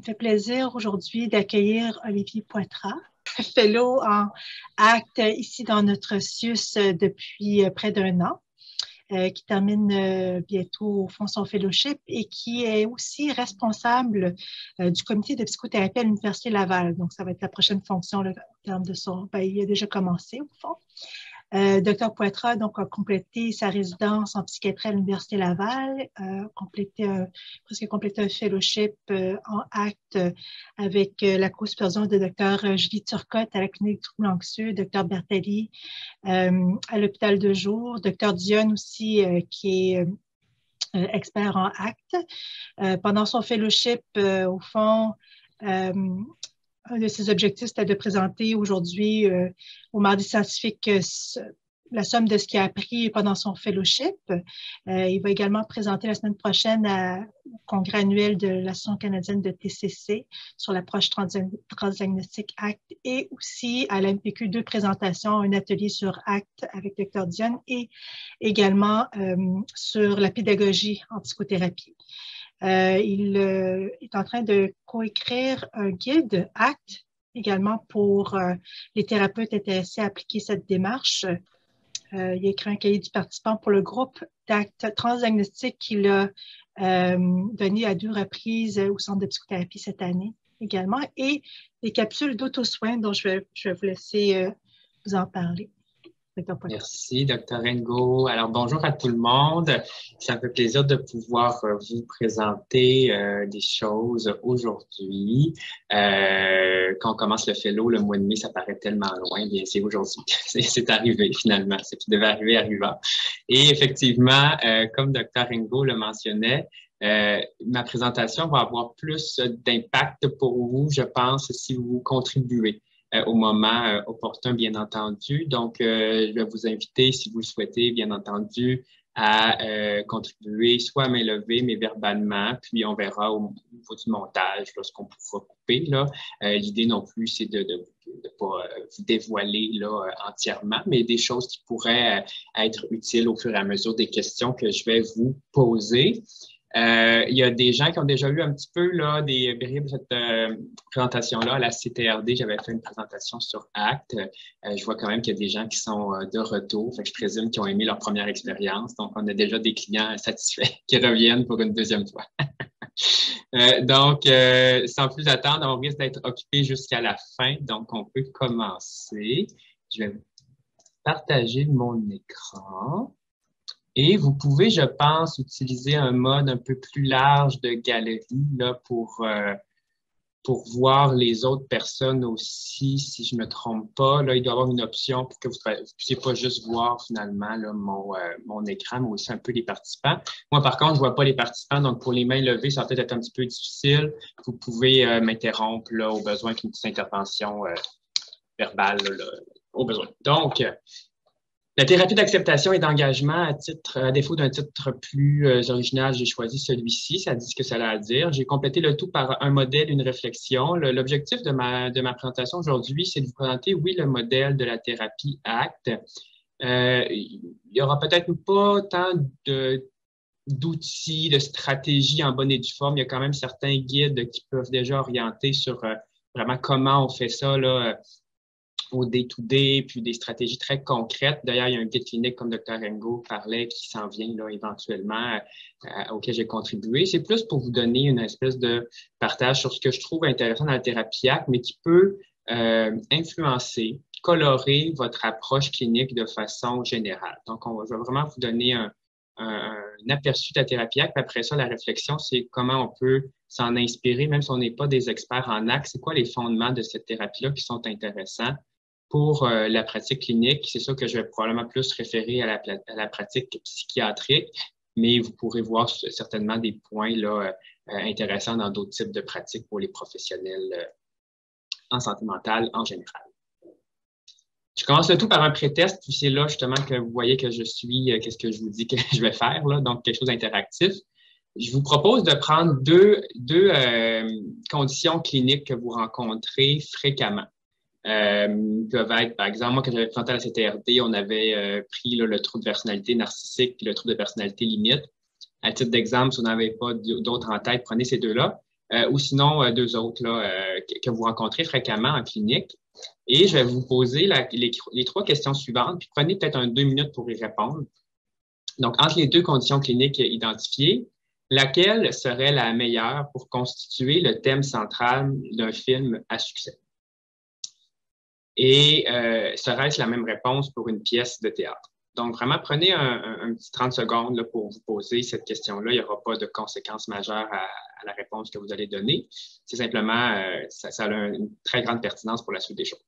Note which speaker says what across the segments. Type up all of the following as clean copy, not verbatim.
Speaker 1: fait plaisir aujourd'hui d'accueillir Olivier Poitras, fellow en acte ici dans notre CIUS depuis près d'un an, qui termine bientôt au fond son fellowship et qui est aussi responsable du comité de psychothérapie à l'Université Laval. Donc, ça va être la prochaine fonction là, en termes de son... il a déjà commencé au fond. Dr Poitras donc, a complété sa résidence en psychiatrie à l'Université Laval, presque complété un fellowship en acte avec la co-supervision de Dr Julie Turcotte à la clinique troubles anxieux, Dr Bertelli à l'hôpital de jour, Dr Dionne aussi qui est expert en acte. Pendant son fellowship, au fond, un de ses objectifs, c'était de présenter aujourd'hui au Mardi scientifique la somme de ce qu'il a appris pendant son fellowship. Il va également présenter la semaine prochaine au congrès annuel de l'Association canadienne de TCC sur l'approche transdiagnostique ACT et aussi à l'MPQ 2 présentations, un atelier sur ACT avec Dr Dionne et également sur la pédagogie en psychothérapie. Il est en train de coécrire un guide ACT également pour les thérapeutes intéressés à appliquer cette démarche. Il a écrit un cahier du participant pour le groupe d'actes transdiagnostique qu'il a donné à 2 reprises au centre de psychothérapie cette année également et des capsules d'auto-soins dont je vais vous laisser vous en parler.
Speaker 2: Merci, Dr. Ngo. Alors, bonjour à tout le monde. Ça me fait plaisir de pouvoir vous présenter des choses aujourd'hui. Quand on commence le fellow, le mois de mai, ça paraît tellement loin. Bien, c'est aujourd'hui. C'est arrivé, finalement. Ce qui devait arriver arriva. Et effectivement, comme Dr. Ngo le mentionnait, ma présentation va avoir plus d'impact pour vous, je pense, si vous contribuez. Au moment opportun, bien entendu. Donc, je vais vous inviter, si vous le souhaitez, bien entendu, à contribuer soit à main levée, mais verbalement, puis on verra au niveau du montage ce qu'on pourra couper. L'idée non plus, c'est de pas vous dévoiler là, entièrement, mais des choses qui pourraient être utiles au fur et à mesure des questions que je vais vous poser. Il y a des gens qui ont déjà eu un petit peu là, des bribes de cette présentation-là à la CTRD. J'avais fait une présentation sur ACT. Je vois quand même qu'il y a des gens qui sont de retour. Fait que je présume qu'ils ont aimé leur première expérience. Donc, on a déjà des clients satisfaits qui reviennent pour une deuxième fois. Donc, sans plus attendre, on risque d'être occupé jusqu'à la fin. Donc, on peut commencer. Je vais partager mon écran. Et vous pouvez, je pense, utiliser un mode un peu plus large de galerie là, pour voir les autres personnes aussi, si je ne me trompe pas. Là, il doit y avoir une option pour que vous ne puissiez pas juste voir finalement là, mon écran, mais aussi un peu les participants. Moi, par contre, je ne vois pas les participants, donc pour les mains levées, ça va peut-être être un petit peu difficile. Vous pouvez m'interrompre là, au besoin qu'une petite intervention verbale là, au besoin. Donc, la thérapie d'acceptation et d'engagement, à défaut d'un titre plus original, j'ai choisi celui-ci. Ça dit ce que ça a à dire. J'ai complété le tout par un modèle, une réflexion. L'objectif de ma présentation aujourd'hui, c'est de vous présenter, oui, le modèle de la thérapie ACT. Il y aura peut-être pas tant d'outils, de stratégies en bonne et due forme. Il y a quand même certains guides qui peuvent déjà orienter sur vraiment comment on fait ça là, au day-to-day, puis des stratégies très concrètes. D'ailleurs, il y a un guide clinique, comme Dr. Ngo parlait, qui s'en vient là, éventuellement, auquel j'ai contribué. C'est plus pour vous donner une espèce de partage sur ce que je trouve intéressant dans la thérapie ACT, mais qui peut influencer, colorer votre approche clinique de façon générale. Donc, je vais vraiment vous donner un aperçu de la thérapie ACT. Après ça, la réflexion, c'est comment on peut s'en inspirer, même si on n'est pas des experts en ACT. C'est quoi les fondements de cette thérapie-là qui sont intéressants pour la pratique clinique? C'est ça que je vais probablement plus référer à la pratique psychiatrique, mais vous pourrez voir certainement des points là, intéressants dans d'autres types de pratiques pour les professionnels en santé mentale en général. Je commence le tout par un pré-test, puis c'est là justement que vous voyez que je suis, qu'est-ce que je vous dis que je vais faire, là, donc quelque chose d'interactif. Je vous propose de prendre deux conditions cliniques que vous rencontrez fréquemment. Peuvent être, par exemple, moi, quand j'avais présenté à la CTRD, on avait pris là, le trouble de personnalité narcissique et le trouble de personnalité limite. À titre d'exemple, si vous n'avez pas d'autres en tête, prenez ces deux-là. ou sinon deux autres là, que vous rencontrez fréquemment en clinique. Et je vais vous poser les trois questions suivantes, puis prenez peut-être 2 minutes pour y répondre. Donc, entre les deux conditions cliniques identifiées, laquelle serait la meilleure pour constituer le thème central d'un film à succès? Et serait-ce la même réponse pour une pièce de théâtre? Donc, vraiment, prenez un petit 30 secondes là, pour vous poser cette question-là. Il n'y aura pas de conséquences majeures à la réponse que vous allez donner. C'est simplement, ça a une très grande pertinence pour la suite des choses.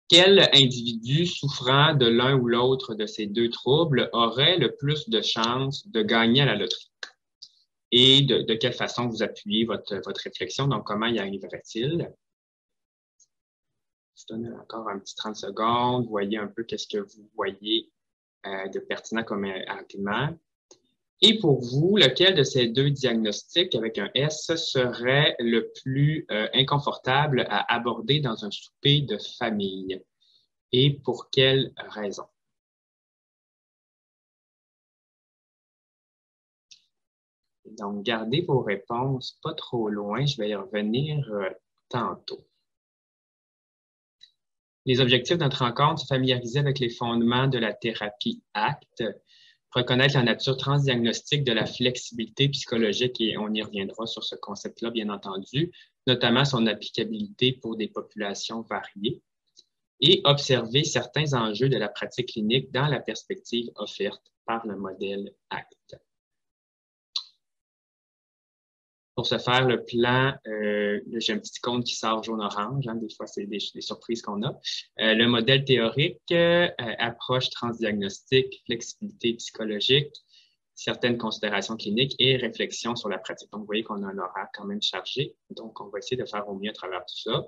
Speaker 2: Quel individu souffrant de l'un ou l'autre de ces deux troubles aurait le plus de chances de gagner à la loterie? Et de quelle façon vous appuyez votre réflexion? Donc, comment y arriverait-il? Je donne encore un petit 30 secondes. Voyez un peu qu'est-ce que vous voyez de pertinent comme argument. Et pour vous, lequel de ces deux diagnostics avec un S serait le plus inconfortable à aborder dans un souper de famille? Et pour quelle raison? Donc, gardez vos réponses pas trop loin. Je vais y revenir tantôt. Les objectifs de notre rencontre, se familiariser avec les fondements de la thérapie ACT, reconnaître la nature transdiagnostique de la flexibilité psychologique, et on y reviendra sur ce concept-là, bien entendu, notamment son applicabilité pour des populations variées, et observer certains enjeux de la pratique clinique dans la perspective offerte par le modèle ACT. Pour ce faire, le plan, j'ai un petit cône qui sort jaune-orange, hein, des fois c'est des surprises qu'on a. Le modèle théorique, approche transdiagnostique, flexibilité psychologique, certaines considérations cliniques et réflexion sur la pratique. Donc, vous voyez qu'on a un horaire quand même chargé, donc on va essayer de faire au mieux à travers tout ça.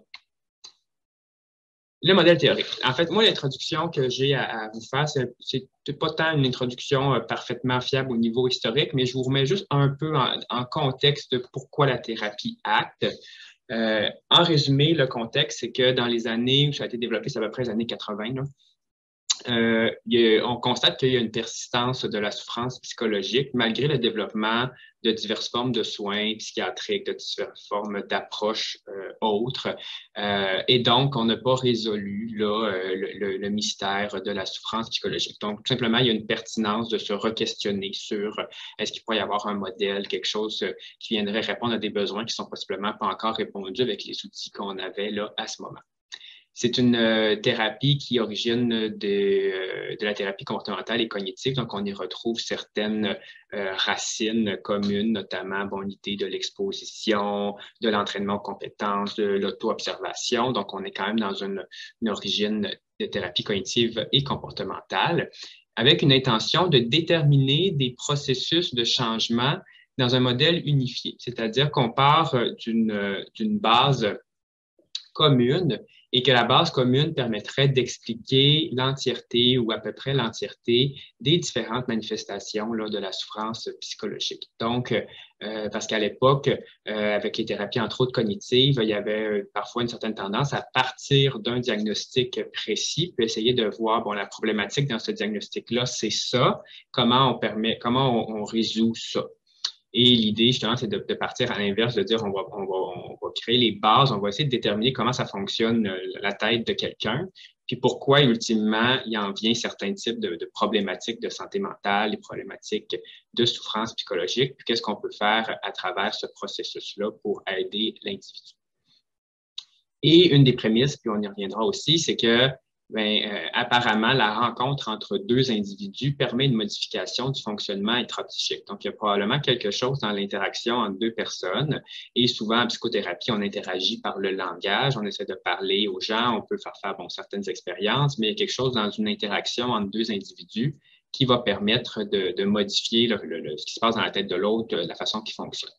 Speaker 2: Le modèle théorique. En fait, moi, l'introduction que j'ai à vous faire, c'est pas tant une introduction parfaitement fiable au niveau historique, mais je vous remets juste un peu en contexte de pourquoi la thérapie ACT. En résumé, le contexte, c'est que dans les années où ça a été développé, c'est à peu près les années 80, là, on constate qu'il y a une persistance de la souffrance psychologique malgré le développement de diverses formes de soins psychiatriques, de diverses formes d'approches autres. Et donc, on n'a pas résolu là, le mystère de la souffrance psychologique. Donc, tout simplement, il y a une pertinence de se re-questionner sur est-ce qu'il pourrait y avoir un modèle, quelque chose qui viendrait répondre à des besoins qui ne sont possiblement pas encore répondus avec les outils qu'on avait là à ce moment. C'est une thérapie qui origine de la thérapie comportementale et cognitive. Donc, on y retrouve certaines racines communes, notamment l'idée de l'exposition, de l'entraînement aux compétences, de l'auto-observation. Donc, on est quand même dans une origine de thérapie cognitive et comportementale, avec une intention de déterminer des processus de changement dans un modèle unifié. C'est-à-dire qu'on part d'une base commune et que la base commune permettrait d'expliquer l'entièreté ou à peu près l'entièreté des différentes manifestations là, de la souffrance psychologique. Donc, parce qu'à l'époque, avec les thérapies entre autres cognitives, il y avait parfois une certaine tendance à partir d'un diagnostic précis, puis essayer de voir, bon, la problématique dans ce diagnostic-là, c'est ça, comment on résout ça. Et l'idée, justement, c'est de partir à l'inverse, de dire on va créer les bases, on va essayer de déterminer comment ça fonctionne la tête de quelqu'un, puis pourquoi, ultimement, il en vient certains types de problématiques de santé mentale, des problématiques de souffrance psychologique, puis qu'est-ce qu'on peut faire à travers ce processus-là pour aider l'individu. Et une des prémices, puis on y reviendra aussi, c'est que apparemment, la rencontre entre deux individus permet une modification du fonctionnement intrapsychique. Donc, il y a probablement quelque chose dans l'interaction entre deux personnes. Et souvent, en psychothérapie, on interagit par le langage, on essaie de parler aux gens, on peut faire certaines expériences, mais il y a quelque chose dans une interaction entre deux individus qui va permettre de modifier ce qui se passe dans la tête de l'autre, la façon qu'il fonctionne.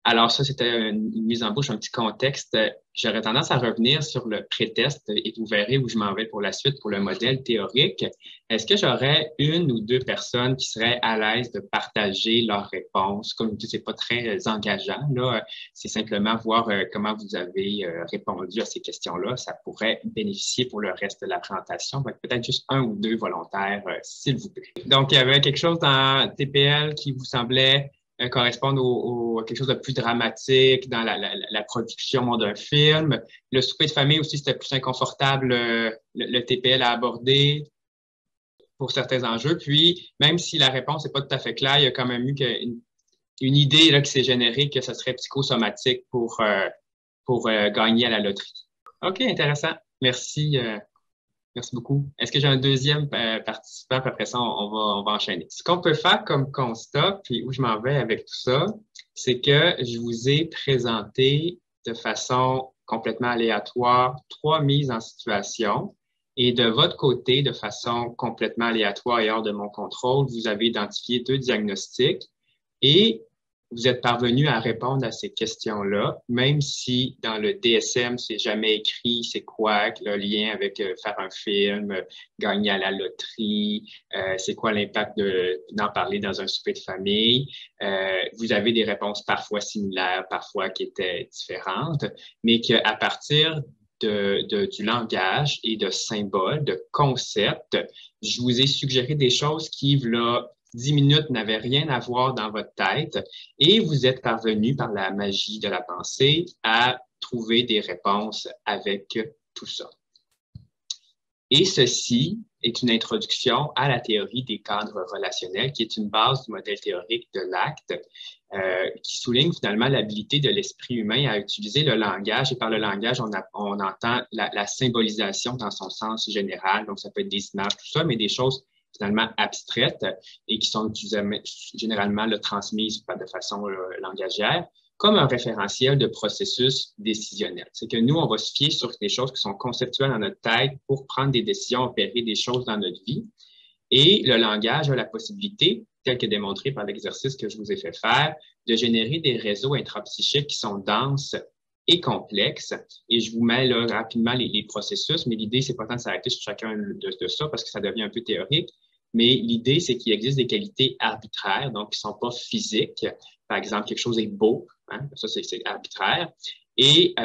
Speaker 2: Alors ça, c'était une mise en bouche, un petit contexte. J'aurais tendance à revenir sur le pré-test et vous verrez où je m'en vais pour la suite pour le modèle théorique. Est-ce que j'aurais une ou deux personnes qui seraient à l'aise de partager leurs réponses? Comme je dis, c'est pas très engageant, là. C'est simplement voir comment vous avez répondu à ces questions-là. Ça pourrait bénéficier pour le reste de la présentation. Donc, peut-être juste un ou deux volontaires, s'il vous plaît. Donc, il y avait quelque chose dans TPL qui vous semblait correspondre à quelque chose de plus dramatique dans la production d'un film. Le souper de famille aussi, c'était plus inconfortable, le TPL à aborder pour certains enjeux. Puis, même si la réponse n'est pas tout à fait claire, il y a quand même eu une idée là, qui s'est générée que ce serait psychosomatique pour gagner à la loterie. OK, intéressant. Merci. Merci beaucoup. Est-ce que j'ai un deuxième participant? Puis après ça, on va enchaîner. Ce qu'on peut faire comme constat, puis où je m'en vais avec tout ça, c'est que je vous ai présenté de façon complètement aléatoire 3 mises en situation. Et de votre côté, de façon complètement aléatoire et hors de mon contrôle, vous avez identifié 2 diagnostics et vous êtes parvenu à répondre à ces questions-là, même si dans le DSM, c'est jamais écrit c'est quoi le lien avec faire un film, gagner à la loterie, c'est quoi l'impact d'en parler dans un souper de famille. Vous avez des réponses parfois similaires, parfois qui étaient différentes, mais qu'à partir du langage et de symboles, de concepts, je vous ai suggéré des choses qui, là, 10 minutes n'avaient rien à voir dans votre tête et vous êtes parvenu par la magie de la pensée à trouver des réponses avec tout ça. Et ceci est une introduction à la théorie des cadres relationnels, qui est une base du modèle théorique de l'acte, qui souligne finalement l'habilité de l'esprit humain à utiliser le langage. Et par le langage, on entend la symbolisation dans son sens général. Donc, ça peut être des images, tout ça, mais des choses finalement abstraites et qui sont généralement transmises de façon langagière, comme un référentiel de processus décisionnel. C'est que nous, on va se fier sur des choses qui sont conceptuelles dans notre tête pour prendre des décisions, opérer des choses dans notre vie. Et le langage a la possibilité, tel que démontré par l'exercice que je vous ai fait faire, de générer des réseaux intrapsychiques qui sont denses et complexes. Et je vous mets là rapidement les processus, mais l'idée, c'est pas tant de s'arrêter sur chacun de ça parce que ça devient un peu théorique. Mais l'idée, c'est qu'il existe des qualités arbitraires, donc qui ne sont pas physiques. Par exemple, quelque chose est beau, hein, ça c'est arbitraire, et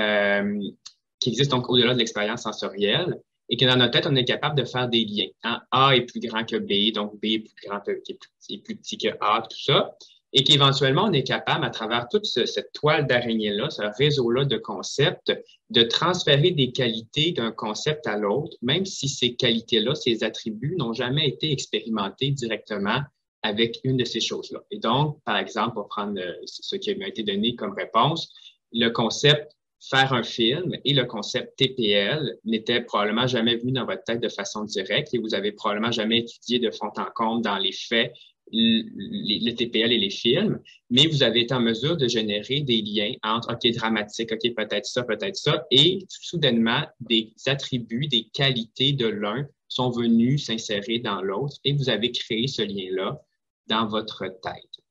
Speaker 2: qui existe donc au-delà de l'expérience sensorielle, et que dans notre tête, on est capable de faire des liens. Hein? A est plus grand que B, donc B est plus grand est plus petit que A, tout ça, et qu'éventuellement, on est capable, à travers toute cette toile d'araignée-là, ce réseau-là de concepts, de transférer des qualités d'un concept à l'autre, même si ces qualités-là, ces attributs n'ont jamais été expérimentés directement avec une de ces choses-là. Et donc, par exemple, pour prendre ce qui m'a été donné comme réponse, le concept faire un film et le concept TPL n'était probablement jamais venu dans votre tête de façon directe et vous avez probablement jamais étudié de fond en comble dans les faits le TPL et les films, mais vous avez été en mesure de générer des liens entre, OK, dramatique, OK, peut-être ça, et soudainement, des attributs, des qualités de l'un sont venus s'insérer dans l'autre et vous avez créé ce lien-là dans votre tête.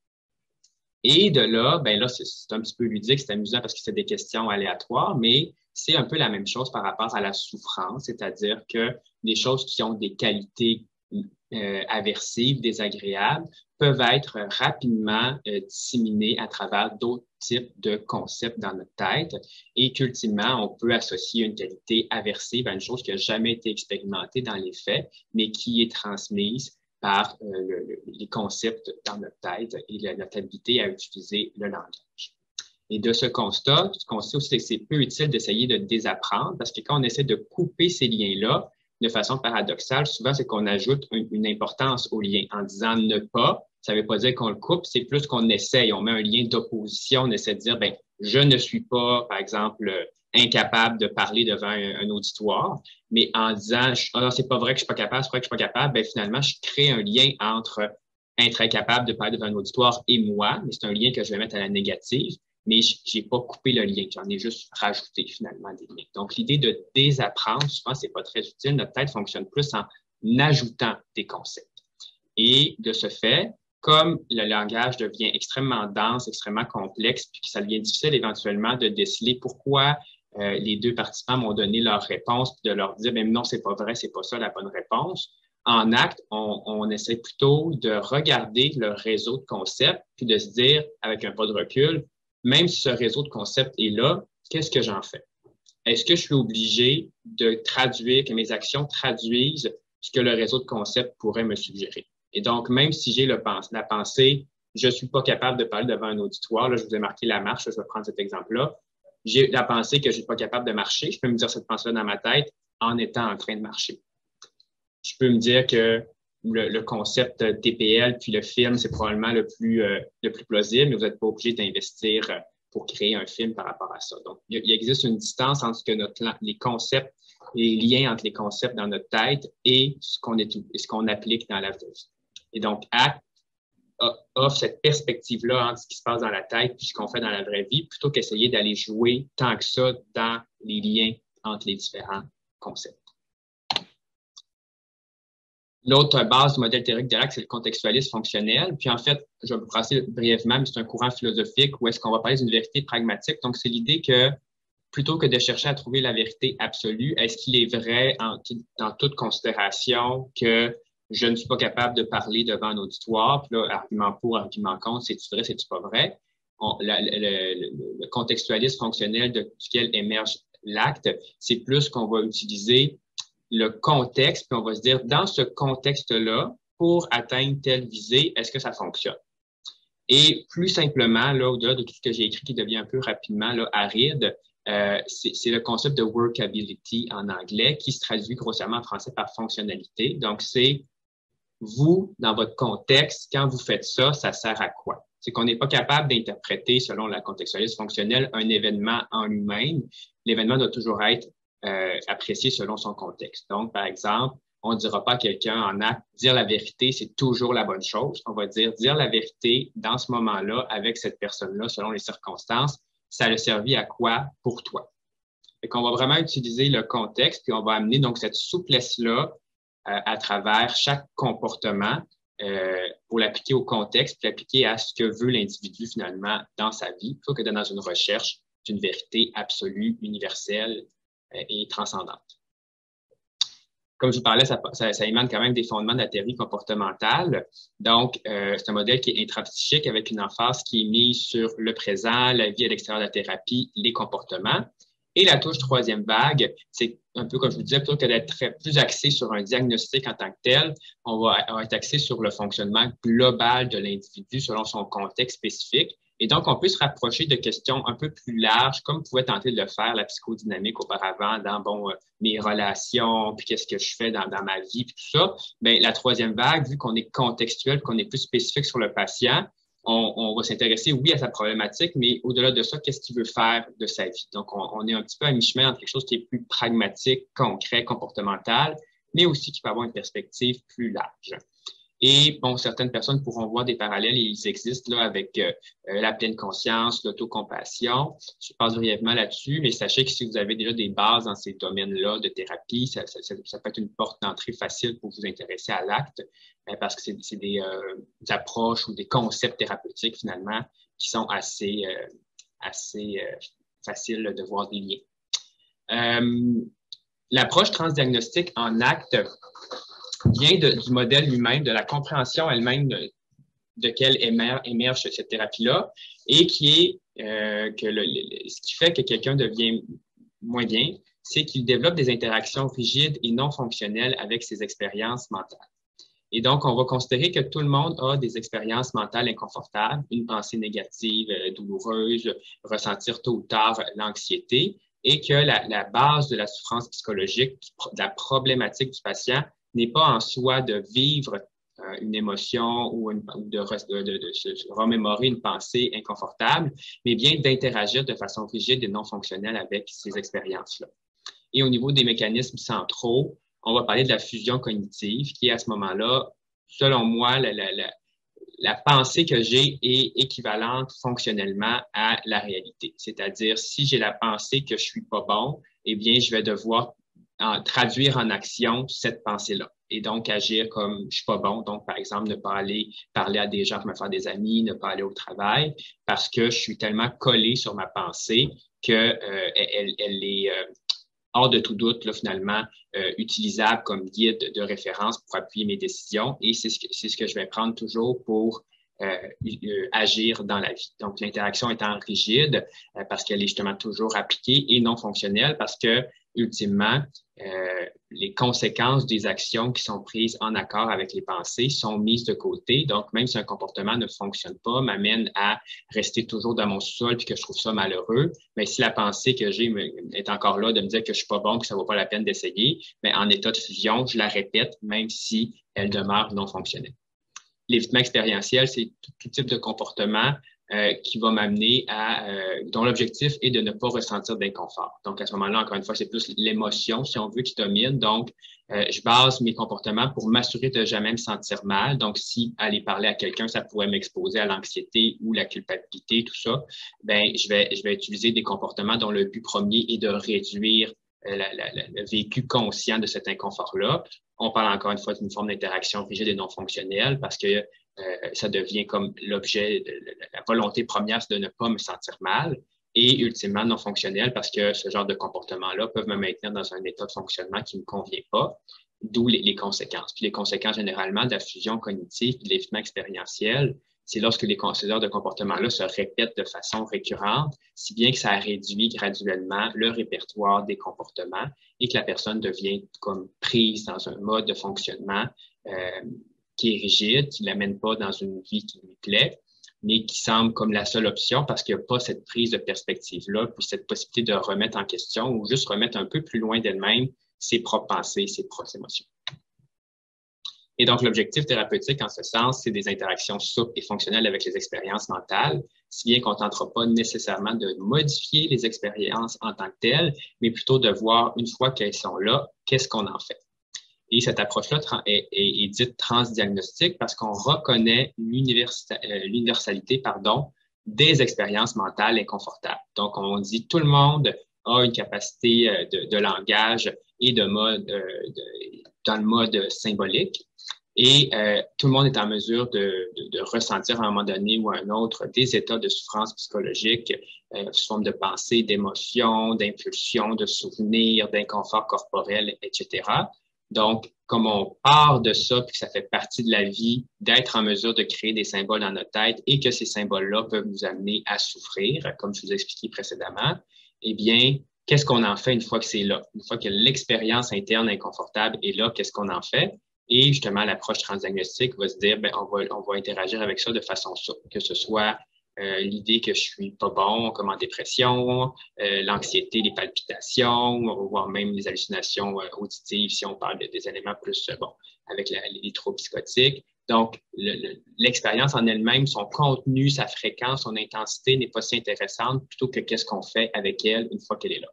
Speaker 2: Et de là, ben là, c'est un petit peu ludique, c'est amusant parce que c'est des questions aléatoires, mais c'est un peu la même chose par rapport à la souffrance, c'est-à-dire que des choses qui ont des qualités aversives, désagréables, peuvent être rapidement disséminées à travers d'autres types de concepts dans notre tête et qu'ultimement, on peut associer une qualité aversive à une chose qui n'a jamais été expérimentée dans les faits, mais qui est transmise par les concepts dans notre tête et notre habilité à utiliser le langage. Et de ce constat aussi, c'est que c'est peu utile d'essayer de désapprendre parce que quand on essaie de couper ces liens-là, de façon paradoxale, souvent, c'est qu'on ajoute une importance au lien en disant ne pas. Ça ne veut pas dire qu'on le coupe, c'est plus qu'on essaye. On met un lien d'opposition, on essaie de dire, ben, je ne suis pas, par exemple, incapable de parler devant un auditoire, mais en disant, oh, c'est pas vrai que je suis pas capable, c'est vrai que je suis pas capable, ben, finalement, je crée un lien entre être incapable de parler devant un auditoire et moi, mais c'est un lien que je vais mettre à la négative. Mais je n'ai pas coupé le lien, j'en ai juste rajouté finalement des liens. Donc, l'idée de désapprendre, souvent, c'est pas très utile. Notre tête fonctionne plus en ajoutant des concepts. Et de ce fait, comme le langage devient extrêmement dense, extrêmement complexe, puis que ça devient difficile éventuellement de déceler pourquoi les deux participants m'ont donné leur réponse, puis de leur dire, mais non, c'est pas vrai, c'est pas ça la bonne réponse. En acte, on essaie plutôt de regarder le réseau de concepts, puis de se dire, avec un pas de recul, même si ce réseau de concepts est là, qu'est-ce que j'en fais? Est-ce que je suis obligé de traduire, que mes actions traduisent ce que le réseau de concepts pourrait me suggérer? Et donc, même si j'ai la pensée, je ne suis pas capable de parler devant un auditoire, là, je vous ai marqué la marche, je vais prendre cet exemple-là. J'ai la pensée que je ne suis pas capable de marcher. Je peux me dire cette pensée-là dans ma tête en étant en train de marcher. Je peux me dire que le concept TPL puis le film, c'est probablement le plus plausible, mais vous n'êtes pas obligé d'investir pour créer un film par rapport à ça. Donc, il existe une distance entre les concepts, les liens entre les concepts dans notre tête et ce qu'on applique dans la vie. Et donc, ACT offre cette perspective-là entre ce qui se passe dans la tête et ce qu'on fait dans la vraie vie, plutôt qu'essayer d'aller jouer tant que ça dans les liens entre les différents concepts. L'autre base du modèle théorique de l'ACT, c'est le contextualisme fonctionnel. Puis en fait, je vais vous passer brièvement, mais c'est un courant philosophique où est-ce qu'on va parler d'une vérité pragmatique. Donc, c'est l'idée que plutôt que de chercher à trouver la vérité absolue, est-ce qu'il est vrai dans toute considération que je ne suis pas capable de parler devant un auditoire, puis là, argument pour, argument contre, c'est-tu vrai, c'est-tu pas vrai? Le contextualisme fonctionnel duquel émerge l'acte, c'est plus qu'on va utiliser le contexte, puis on va se dire, dans ce contexte-là, pour atteindre telle visée, est-ce que ça fonctionne? Et plus simplement, là, au-delà de tout ce que j'ai écrit qui devient un peu rapidement là, aride, c'est le concept de workability en anglais qui se traduit grossièrement en français par fonctionnalité. Donc, c'est vous, dans votre contexte, quand vous faites ça, ça sert à quoi? C'est qu'on n'est pas capable d'interpréter, selon la contextualisme fonctionnelle, un événement en lui-même. L'événement doit toujours être apprécié selon son contexte. Donc, par exemple, on ne dira pas à quelqu'un en acte, dire la vérité, c'est toujours la bonne chose. On va dire la vérité dans ce moment-là, avec cette personne-là, selon les circonstances, ça a servi à quoi pour toi? Fait qu'on va vraiment utiliser le contexte, puis on va amener donc cette souplesse-là à travers chaque comportement pour l'appliquer au contexte, puis l'appliquer à ce que veut l'individu finalement dans sa vie, plutôt que d'être dans une recherche d'une vérité absolue, universelle et transcendante. Comme je vous parlais, ça émane quand même des fondements de la théorie comportementale. Donc, c'est un modèle qui est intrapsychique avec une emphase qui est mise sur le présent, la vie à l'extérieur de la thérapie, les comportements. Et la touche troisième vague, c'est un peu comme je vous disais, plutôt que d'être plus axé sur un diagnostic en tant que tel, on va être axé sur le fonctionnement global de l'individu selon son contexte spécifique. Et donc, on peut se rapprocher de questions un peu plus larges, comme pouvait tenter de le faire la psychodynamique auparavant dans mes relations, puis qu'est-ce que je fais dans ma vie, puis tout ça. Bien, la troisième vague, vu qu'on est contextuel, qu'on est plus spécifique sur le patient, on va s'intéresser, oui, à sa problématique, mais au-delà de ça, qu'est-ce qu'il veut faire de sa vie? Donc, on est un petit peu à mi-chemin entre quelque chose qui est plus pragmatique, concret, comportemental, mais aussi qui peut avoir une perspective plus large. Et bon, certaines personnes pourront voir des parallèles, et ils existent là avec la pleine conscience, l'autocompassion. Je passe brièvement là-dessus, mais sachez que si vous avez déjà des bases dans ces domaines-là de thérapie, ça peut être une porte d'entrée facile pour vous intéresser à l'acte, parce que c'est des approches ou des concepts thérapeutiques finalement qui sont assez faciles de voir des liens. L'approche transdiagnostique en acte vient du modèle lui-même, de la compréhension elle-même de quelle émerge cette thérapie-là, et qui est ce qui fait que quelqu'un devient moins bien, c'est qu'il développe des interactions rigides et non fonctionnelles avec ses expériences mentales. Et donc, on va considérer que tout le monde a des expériences mentales inconfortables, une pensée négative, douloureuse, ressentir tôt ou tard l'anxiété, et que la base de la souffrance psychologique, de la problématique du patient, n'est pas en soi de vivre une émotion ou de se remémorer une pensée inconfortable, mais bien d'interagir de façon rigide et non fonctionnelle avec ces expériences-là. Et au niveau des mécanismes centraux, on va parler de la fusion cognitive, qui est à ce moment-là, selon moi, la pensée que j'ai est équivalente fonctionnellement à la réalité. C'est-à-dire, si j'ai la pensée que je suis pas bon, eh bien, je vais devoir traduire en action cette pensée-là. et donc agir comme je suis pas bon. Donc, par exemple, ne pas aller parler à des gens pour me faire des amis, ne pas aller au travail, parce que je suis tellement collé sur ma pensée que elle est hors de tout doute, là, finalement, utilisable comme guide de référence pour appuyer mes décisions. Et c'est ce que je vais prendre toujours pour agir dans la vie. Donc, l'interaction étant rigide parce qu'elle est justement toujours appliquée et non fonctionnelle parce que, ultimement, les conséquences des actions qui sont prises en accord avec les pensées sont mises de côté. Donc, même si un comportement ne fonctionne pas, m'amène à rester toujours dans mon sous-sol puis que je trouve ça malheureux, mais si la pensée que j'ai est encore là de me dire que je suis pas bon, que ça vaut pas la peine d'essayer, mais en état de fusion, je la répète même si elle demeure non fonctionnelle. L'évitement expérientiel, c'est tout type de comportement qui va m'amener à, dont l'objectif est de ne pas ressentir d'inconfort. Donc, à ce moment-là, encore une fois, c'est plus l'émotion, si on veut, qui domine. Donc, je base mes comportements pour m'assurer de jamais me sentir mal. Donc, si aller parler à quelqu'un, ça pourrait m'exposer à l'anxiété ou la culpabilité, tout ça, ben, je vais utiliser des comportements dont le but premier est de réduire le vécu conscient de cet inconfort-là. On parle encore une fois d'une forme d'interaction rigide et non fonctionnelle parce que ça devient comme l'objet, la volonté première, c'est de ne pas me sentir mal et ultimement non fonctionnel parce que ce genre de comportement-là peuvent me maintenir dans un état de fonctionnement qui ne me convient pas, d'où les conséquences. Puis les conséquences généralement de la fusion cognitive et de l'évitement expérientiel, c'est lorsque ces genres de comportements-là se répètent de façon récurrente, si bien que ça réduit graduellement le répertoire des comportements et que la personne devient comme prise dans un mode de fonctionnement qui est rigide, qui ne l'amène pas dans une vie qui lui plaît, mais qui semble comme la seule option parce qu'il n'y a pas cette prise de perspective-là, puis cette possibilité de remettre en question ou juste remettre un peu plus loin d'elle-même ses propres pensées, ses propres émotions. Et donc, l'objectif thérapeutique, en ce sens, c'est des interactions souples et fonctionnelles avec les expériences mentales, si bien qu'on ne tentera pas nécessairement de modifier les expériences en tant que telles, mais plutôt de voir, une fois qu'elles sont là, qu'est-ce qu'on en fait. Et cette approche-là est dite transdiagnostique parce qu'on reconnaît l'universalité des expériences mentales inconfortables. Donc, on dit tout le monde a une capacité de langage et de mode, dans le mode symbolique. Et tout le monde est en mesure de ressentir à un moment donné ou à un autre des états de souffrance psychologique sous forme de pensée, d'émotion, d'impulsion, de souvenirs, d'inconfort corporel, etc. Donc, comme on part de ça, puis que ça fait partie de la vie, d'être en mesure de créer des symboles dans notre tête et que ces symboles-là peuvent nous amener à souffrir, comme je vous ai expliqué précédemment, eh bien, qu'est-ce qu'on en fait une fois que c'est là? Une fois que l'expérience interne inconfortable est là, qu'est-ce qu'on en fait? Et justement, l'approche transdiagnostique va se dire, ben, on va interagir avec ça de façon souple, que ce soit l'idée que je suis pas bon, comme en dépression, l'anxiété, les palpitations, voire même les hallucinations auditives, si on parle des éléments plus, bon, avec les troubles psychotiques. Donc, l'expérience en elle-même, son contenu, sa fréquence, son intensité n'est pas si intéressante plutôt que qu'est-ce qu'on fait avec elle une fois qu'elle est là.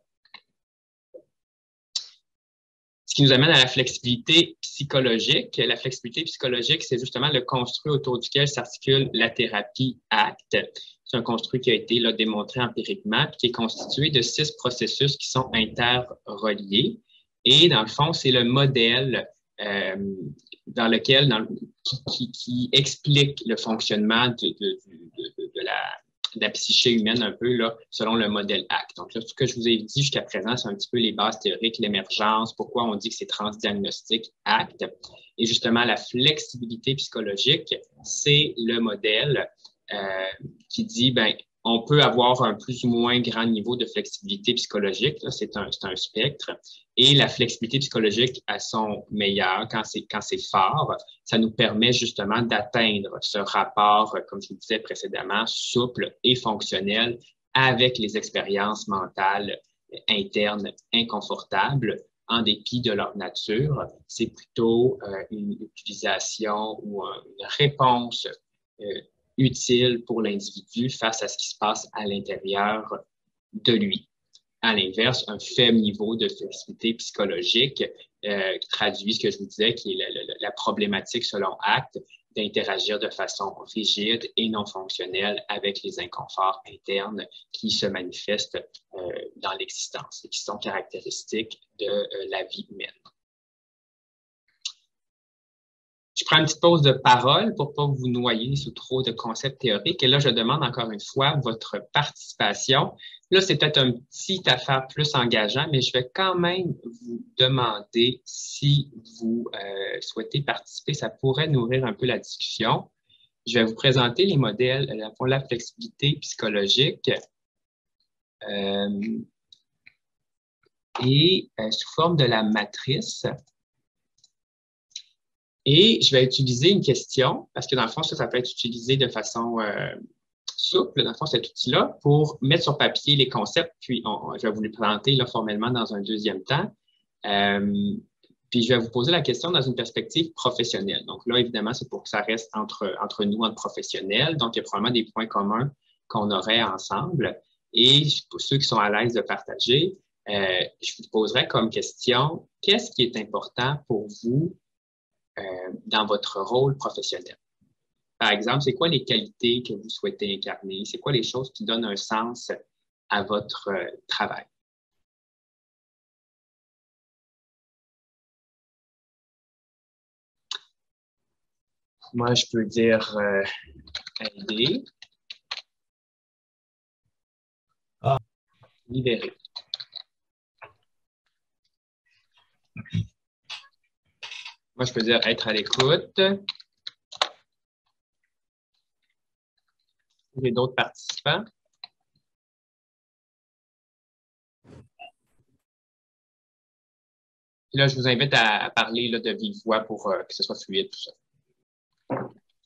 Speaker 2: Ce qui nous amène à la flexibilité psychologique. La flexibilité psychologique, c'est justement le construit autour duquel s'articule la thérapie ACT. C'est un construit qui a été là, démontré empiriquement, puis qui est constitué de 6 processus qui sont interreliés. Et dans le fond, c'est le modèle dans lequel, qui explique le fonctionnement de la psyché humaine un peu là, selon le modèle ACT. Donc là, ce que je vous ai dit jusqu'à présent, c'est un petit peu les bases théoriques, l'émergence, pourquoi on dit que c'est transdiagnostique ACT. Et justement, la flexibilité psychologique, c'est le modèle qui dit, ben, on peut avoir un plus ou moins grand niveau de flexibilité psychologique, c'est un spectre, et la flexibilité psychologique à son meilleur, quand c'est fort, ça nous permet justement d'atteindre ce rapport, comme je vous disais précédemment, souple et fonctionnel avec les expériences mentales internes inconfortables, en dépit de leur nature. C'est plutôt une utilisation ou une réponse utile pour l'individu face à ce qui se passe à l'intérieur de lui. À l'inverse, un faible niveau de flexibilité psychologique traduit ce que je vous disais, qui est la problématique selon ACT d'interagir de façon rigide et non fonctionnelle avec les inconforts internes qui se manifestent dans l'existence et qui sont caractéristiques de la vie humaine. Je prends une petite pause de parole pour ne pas vous noyer sous trop de concepts théoriques. Et là, je demande encore une fois votre participation. Là, c'est peut-être un petit affaire plus engageant, mais je vais quand même vous demander si vous souhaitez participer. Ça pourrait nourrir un peu la discussion. Je vais vous présenter les modèles pour la flexibilité psychologique sous forme de la matrice. Et je vais utiliser une question, parce que dans le fond, ça peut être utilisé de façon souple, dans le fond, cet outil-là, pour mettre sur papier les concepts, puis je vais vous les présenter là, formellement dans un deuxième temps. Puis je vais vous poser la question dans une perspective professionnelle. Donc là, évidemment, c'est pour que ça reste entre nous, entre professionnels. Donc, il y a probablement des points communs qu'on aurait ensemble. Et pour ceux qui sont à l'aise de partager, je vous poserai comme question, qu'est-ce qui est important pour vous dans votre rôle professionnel? Par exemple, c'est quoi les qualités que vous souhaitez incarner? C'est quoi les choses qui donnent un sens à votre travail? Moi, je peux dire aider, libérer. Moi, je peux dire être à l'écoute. J'ai d'autres participants. Puis là, je vous invite à parler là, de vive voix pour que ce soit fluide, tout ça.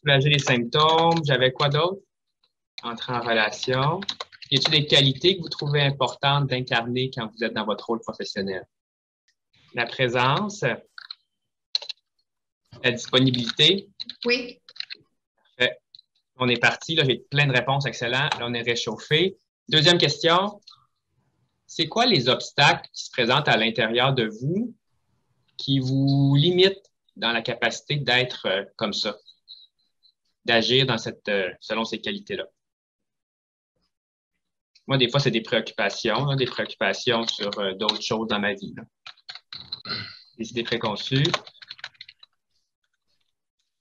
Speaker 2: Soulager les symptômes. J'avais quoi d'autre? Entrer en relation. Y a-t-il des qualités que vous trouvez importantes d'incarner quand vous êtes dans votre rôle professionnel? La présence. La disponibilité.
Speaker 3: Oui.
Speaker 2: Parfait. On est parti. Là, j'ai plein de réponses. Excellent. Là, on est réchauffé. Deuxième question. C'est quoi les obstacles qui se présentent à l'intérieur de vous qui vous limitent dans la capacité d'être comme ça, d'agir dans selon ces qualités-là? Moi, des fois, c'est des préoccupations sur d'autres choses dans ma vie. Là. Des idées préconçues.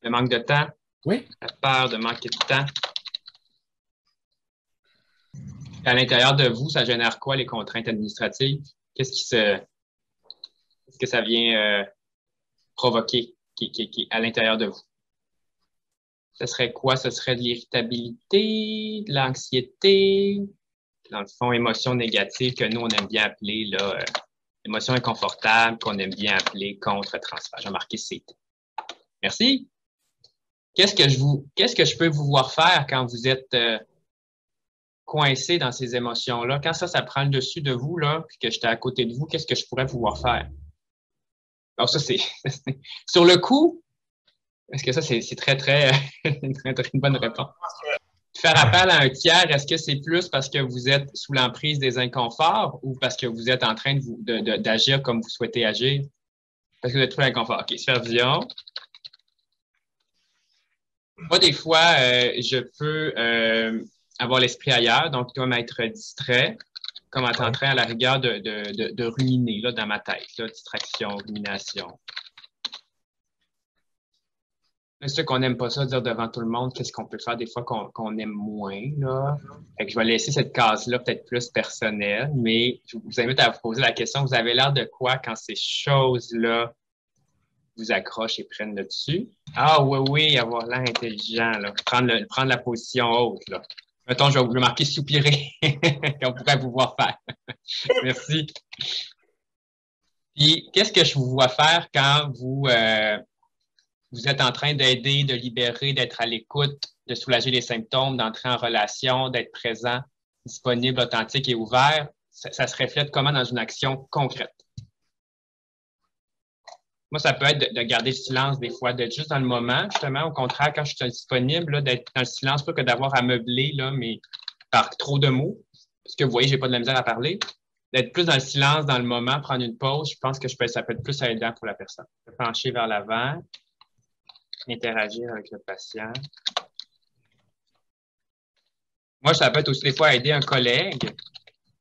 Speaker 2: Le manque de temps.
Speaker 4: Oui.
Speaker 2: La peur de manquer de temps. À l'intérieur de vous, ça génère quoi, les contraintes administratives? Qu'est-ce que ça vient provoquer qui à l'intérieur de vous? Ce serait quoi? Ce serait de l'irritabilité, de l'anxiété, dans le fond, émotions négatives que nous, on aime bien appeler là, émotions inconfortables, qu'on aime bien appeler contre-transfert. J'ai marqué C. Merci. Qu'est-ce que je peux vous voir faire quand vous êtes coincé dans ces émotions-là? Quand ça prend le dessus de vous, là, puis que j'étais à côté de vous, qu'est-ce que je pourrais vous voir faire? Alors ça, c'est sur le coup, est-ce que ça, c'est très, très, très bonne réponse. Faire appel à un tiers, est-ce que c'est plus parce que vous êtes sous l'emprise des inconforts ou parce que vous êtes en train d'agir comme vous souhaitez agir? Parce que vous êtes sous l'inconfort. OK, supervision. Moi, des fois, je peux avoir l'esprit ailleurs, donc je dois m'être distrait, comme en train à la rigueur de ruminer là, dans ma tête. Là, distraction, rumination. C'est sûr qu'on n'aime pas ça, dire devant tout le monde qu'est-ce qu'on peut faire des fois qu'on aime moins. Là. Fait que je vais laisser cette case-là peut-être plus personnelle, mais je vous invite à vous poser la question, vous avez l'air de quoi quand ces choses-là vous accrochent et prennent le dessus? Ah oui, avoir l'air intelligent, là. Prendre la position haute. Là. Mettons, je vais vous le marquer soupirer, qu'on pourrait vous voir faire. Merci. Puis, qu'est-ce que je vous vois faire quand vous êtes en train d'aider, de libérer, d'être à l'écoute, de soulager les symptômes, d'entrer en relation, d'être présent, disponible, authentique et ouvert? Ça se reflète comment dans une action concrète? Moi, ça peut être de garder le silence des fois, d'être juste dans le moment, justement. Au contraire, quand je suis disponible, d'être dans le silence, pas que d'avoir à meubler, là, mais par trop de mots. Parce que vous voyez, j'ai pas de la misère à parler. D'être plus dans le silence, dans le moment, prendre une pause, je pense que ça peut être plus aidant pour la personne. Se pencher vers l'avant, interagir avec le patient. Moi, ça peut être aussi des fois aider un collègue,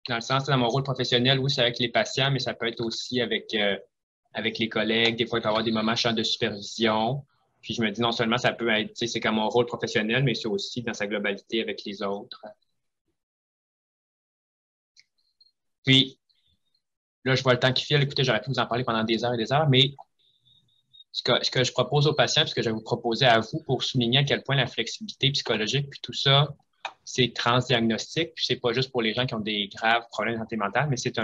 Speaker 2: dans le sens, dans mon rôle professionnel, oui, c'est avec les patients, mais ça peut être aussi avec les collègues. Des fois, il peut y avoir des moments de supervision. Puis je me dis non seulement ça peut être, tu sais, c'est comme mon rôle professionnel, mais c'est aussi dans sa globalité avec les autres. Puis là, je vois le temps qui file. Écoutez, j'aurais pu vous en parler pendant des heures et des heures, mais ce que je propose aux patients, puis ce que je vais vous proposer à vous pour souligner à quel point la flexibilité psychologique, puis tout ça, c'est transdiagnostique, puis c'est pas juste pour les gens qui ont des graves problèmes de santé mentale, mais c'est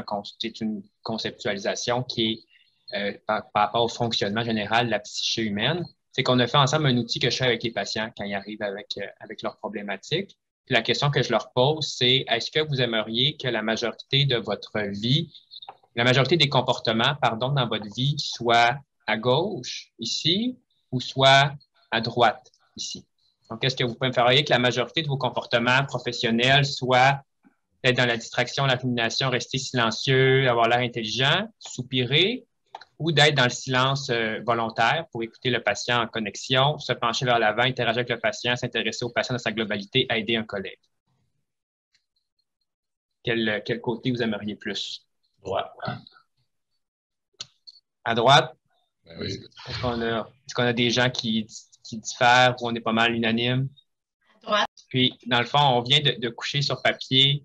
Speaker 2: une conceptualisation qui est par rapport au fonctionnement général de la psyché humaine. C'est qu'on a fait ensemble un outil que je fais avec les patients quand ils arrivent avec leurs problématiques. Puis la question que je leur pose, c'est est-ce que vous aimeriez que la majorité de votre vie, la majorité des comportements, pardon, dans votre vie soit à gauche, ici, ou soit à droite, ici? Donc, est-ce que vous préfériez que la majorité de vos comportements professionnels soient être dans la distraction, la rumination, rester silencieux, avoir l'air intelligent, soupirer, ou d'être dans le silence volontaire pour écouter le patient en connexion, se pencher vers l'avant, interagir avec le patient, s'intéresser au patient dans sa globalité, aider un collègue? Quel côté vous aimeriez plus?
Speaker 3: Droite.
Speaker 2: À droite?
Speaker 3: Ben oui.
Speaker 2: Est-ce qu'on a des gens qui diffèrent ou on est pas mal unanime?
Speaker 1: À droite.
Speaker 2: Puis, dans le fond, on vient de coucher sur papier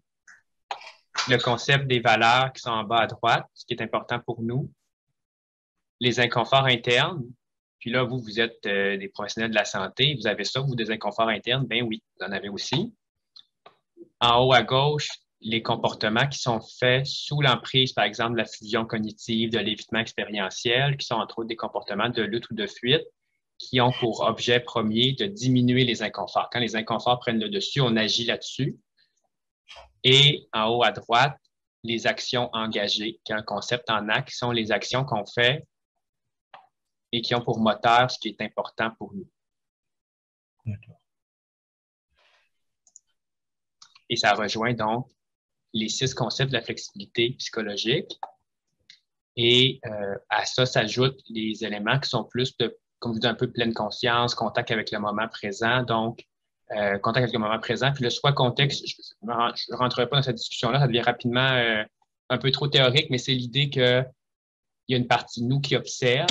Speaker 2: le concept des valeurs qui sont en bas à droite, ce qui est important pour nous. Les inconforts internes. Puis là, vous êtes des professionnels de la santé. Vous avez ça, vous, des inconforts internes? Ben oui, vous en avez aussi. En haut à gauche, les comportements qui sont faits sous l'emprise, par exemple, de la fusion cognitive, de l'évitement expérientiel, qui sont entre autres des comportements de lutte ou de fuite, qui ont pour objet premier de diminuer les inconforts. Quand les inconforts prennent le dessus, on agit là-dessus. Et en haut à droite, les actions engagées, qui est un concept en acte, qui sont les actions qu'on fait et qui ont pour moteur ce qui est important pour nous.
Speaker 3: D'accord.
Speaker 2: Et ça rejoint donc les 6 concepts de la flexibilité psychologique. Et à ça s'ajoutent les éléments qui sont plus de, comme je dis, un peu pleine conscience, contact avec le moment présent. Donc, contact avec le moment présent. Puis le soi contexte, je ne rentrerai pas dans cette discussion-là, ça devient rapidement un peu trop théorique, mais c'est l'idée qu'il y a une partie de nous qui observe,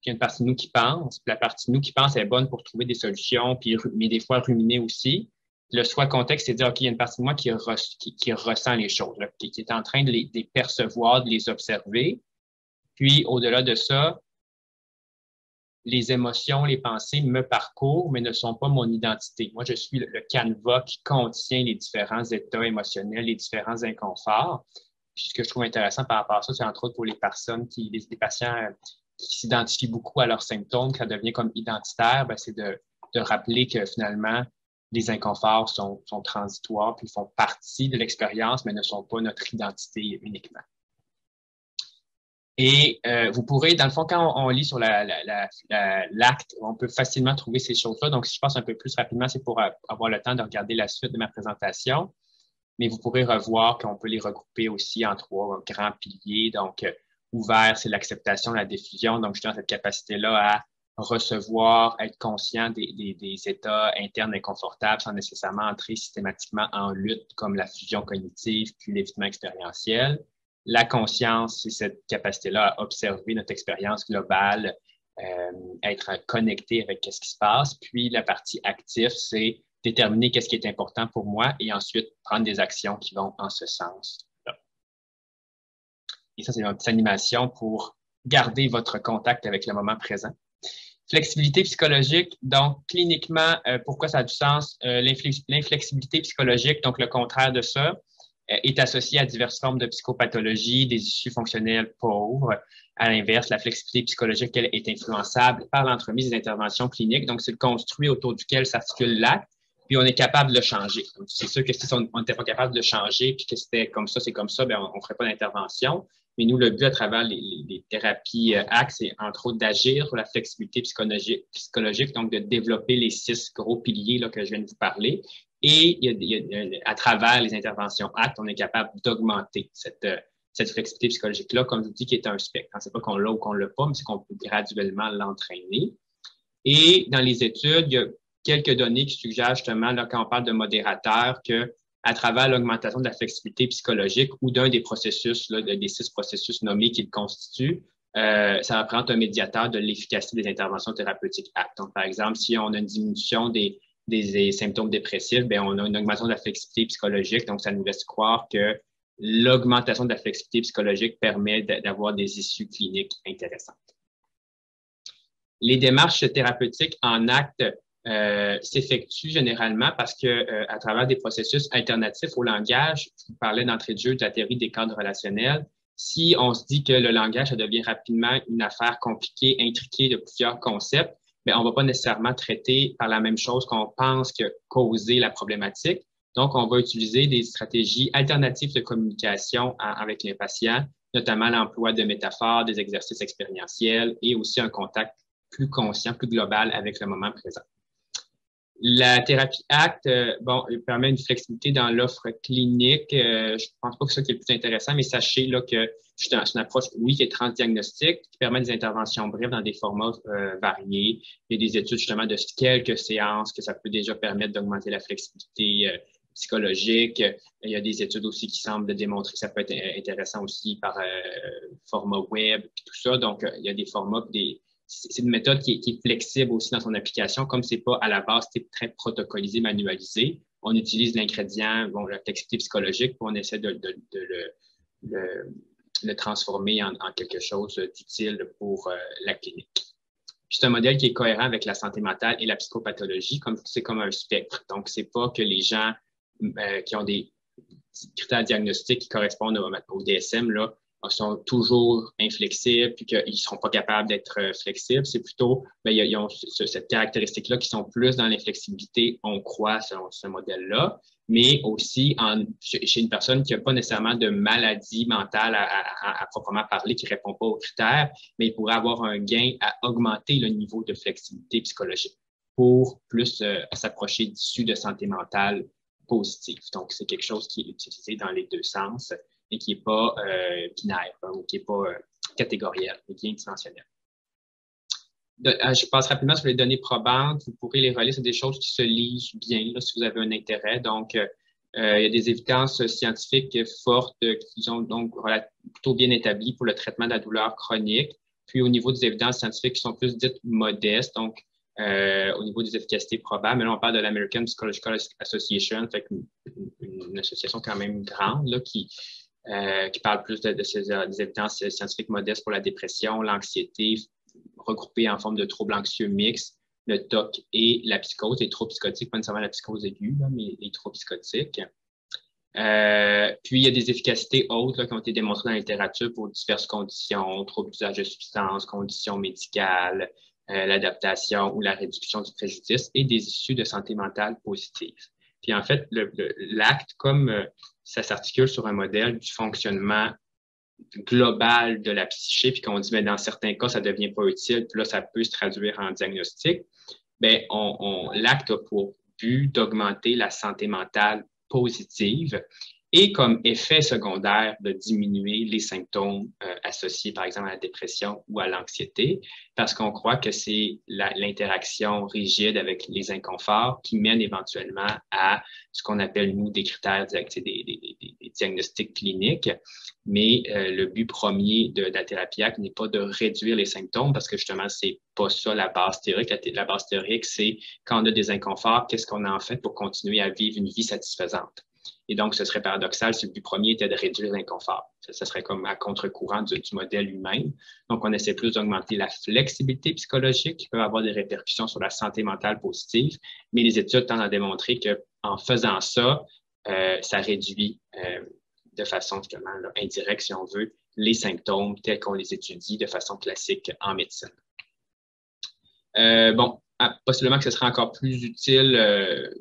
Speaker 2: puis il y a une partie de nous qui pense. Puis la partie de nous qui pense est bonne pour trouver des solutions, puis, mais des fois ruminer aussi. Le soi contexte, c'est dire, OK, il y a une partie de moi qui ressent les choses, là, qui est en train de les percevoir, de les observer. Puis, au-delà de ça, les émotions, les pensées me parcourent, mais ne sont pas mon identité. Moi, je suis le canevas qui contient les différents états émotionnels, les différents inconforts. Puis, ce que je trouve intéressant par rapport à ça, c'est entre autres pour les personnes les patients qui s'identifient beaucoup à leurs symptômes, que ça devient comme identitaire, ben, c'est de rappeler que finalement, les inconforts sont transitoires, puis font partie de l'expérience, mais ne sont pas notre identité uniquement. Et vous pourrez, dans le fond, quand on lit sur l'acte, on peut facilement trouver ces choses-là. Donc, si je passe un peu plus rapidement, c'est pour avoir le temps de regarder la suite de ma présentation. Mais vous pourrez revoir qu'on peut les regrouper aussi en 3 grands piliers. Donc, ouvert, c'est l'acceptation, la diffusion. Donc, justement, cette capacité-là à recevoir, être conscient des états internes inconfortables sans nécessairement entrer systématiquement en lutte, comme la fusion cognitive puis l'évitement expérientiel. La conscience, c'est cette capacité-là à observer notre expérience globale, être connecté avec ce qui se passe. Puis la partie active, c'est déterminer qu'est-ce qui est important pour moi et ensuite prendre des actions qui vont en ce sens-là. Et ça, c'est une petite animation pour garder votre contact avec le moment présent. Flexibilité psychologique, donc cliniquement, pourquoi ça a du sens? L'inflexibilité psychologique, donc le contraire de ça, est associée à diverses formes de psychopathologie, des issues fonctionnelles pauvres. À l'inverse, la flexibilité psychologique, elle, est influençable par l'entremise des interventions cliniques. Donc, c'est le construit autour duquel s'articule l'acte, puis on est capable de le changer. C'est sûr que si on n'était pas capable de le changer, puis que c'était comme ça, c'est comme ça, bien, on ne ferait pas d'intervention. Mais nous, le but à travers les thérapies ACT, c'est entre autres d'agir sur la flexibilité psychologique, donc de développer les 6 gros piliers là, que je viens de vous parler. Et à travers les interventions ACT, on est capable d'augmenter cette flexibilité psychologique-là, comme je vous dis, qui est un spectre. C'est pas qu'on l'a ou qu'on l'a pas, mais c'est qu'on peut graduellement l'entraîner. Et dans les études, il y a quelques données qui suggèrent justement, là, quand on parle de modérateur, que à travers l'augmentation de la flexibilité psychologique ou d'un des processus, là, des 6 processus nommés qui le constituent, ça représente un médiateur de l'efficacité des interventions thérapeutiques ACT. Donc, par exemple, si on a une diminution des symptômes dépressifs, bien, on a une augmentation de la flexibilité psychologique. Donc, ça nous laisse croire que l'augmentation de la flexibilité psychologique permet d'avoir des issues cliniques intéressantes. Les démarches thérapeutiques en acte s'effectuent généralement parce que à travers des processus alternatifs au langage, je vous parlais d'entrée de jeu de la théorie des cadres relationnels. Si on se dit que le langage, ça devient rapidement une affaire compliquée, intriquée de plusieurs concepts, bien, on ne va pas nécessairement traiter par la même chose qu'on pense que causer la problématique. Donc, on va utiliser des stratégies alternatives de communication avec les patients, notamment l'emploi de métaphores, des exercices expérientiels et aussi un contact plus conscient, plus global avec le moment présent. La thérapie ACT, permet une flexibilité dans l'offre clinique. Je ne pense pas que c'est ça qui est le plus intéressant, mais sachez là, que c'est une approche, oui, qui est transdiagnostique, qui permet des interventions brèves dans des formats variés. Il y a des études justement de quelques séances que ça peut déjà permettre d'augmenter la flexibilité psychologique. Il y a des études aussi qui semblent démontrer que ça peut être intéressant aussi par format web, tout ça. Donc, il y a des formats, c'est une méthode qui est flexible aussi dans son application, comme c'est pas à la base très protocolisé, manualisé. On utilise l'ingrédient, la flexibilité psychologique, puis on essaie de le transformer en quelque chose d'utile pour la clinique. Puis c'est un modèle qui est cohérent avec la santé mentale et la psychopathologie, c'est comme un spectre. Donc, c'est pas que les gens qui ont des critères diagnostiques qui correspondent au DSM, là, sont toujours inflexibles puis qu'ils ne seront pas capables d'être flexibles. C'est plutôt, ils ont cette caractéristique-là qui sont plus dans l'inflexibilité, on croit, selon ce modèle-là, mais aussi chez une personne qui n'a pas nécessairement de maladie mentale à proprement parler, qui ne répond pas aux critères, mais il pourrait avoir un gain à augmenter le niveau de flexibilité psychologique pour plus s'approcher d'issues de santé mentale positive. Donc, c'est quelque chose qui est utilisé dans les deux sens et qui n'est pas binaire ou qui n'est pas catégoriel, mais qui est dimensionnel. Je passe rapidement sur les données probantes. Vous pourrez les relire. C'est des choses qui se lisent bien là, si vous avez un intérêt. Donc, il y a des évidences scientifiques fortes qui sont donc plutôt bien établies pour le traitement de la douleur chronique. Puis, au niveau des évidences scientifiques qui sont plus dites modestes, donc au niveau des efficacités probables. Mais là, on parle de l'American Psychological Association, fait une association quand même grande là, qui parle plus des évidences scientifiques modestes pour la dépression, l'anxiété, regroupées en forme de troubles anxieux mixtes, le TOC et la psychose, les troubles psychotiques, pas nécessairement la psychose aiguë, là, mais les troubles psychotiques. Puis, il y a des efficacités autres là, qui ont été démontrées dans la littérature pour diverses conditions, troubles d'usage de substances, conditions médicales, l'adaptation ou la réduction du préjudice et des issues de santé mentale positives. Puis en fait, l'acte, comme ça s'articule sur un modèle du fonctionnement global de la psyché, puis qu'on dit, mais dans certains cas, ça ne devient pas utile, puis là, ça peut se traduire en diagnostic, bien, l'acte a pour but d'augmenter la santé mentale positive et comme effet secondaire de diminuer les symptômes associés, par exemple, à la dépression ou à l'anxiété, parce qu'on croit que c'est l'interaction rigide avec les inconforts qui mène éventuellement à ce qu'on appelle, nous, des critères, des diagnostics cliniques. Mais le but premier de la thérapie ACT n'est pas de réduire les symptômes, parce que justement, c'est pas ça la base théorique. La base théorique, c'est quand on a des inconforts, qu'est-ce qu'on en fait pour continuer à vivre une vie satisfaisante. Et donc, ce serait paradoxal si le but premier était de réduire l'inconfort. Ça serait comme à contre-courant du modèle humain. Donc, on essaie plus d'augmenter la flexibilité psychologique qui peut avoir des répercussions sur la santé mentale positive. Mais les études tendent à démontrer qu'en faisant ça, ça réduit de façon justement indirecte, si on veut, les symptômes tels qu'on les étudie de façon classique en médecine. Possiblement que ce serait encore plus utile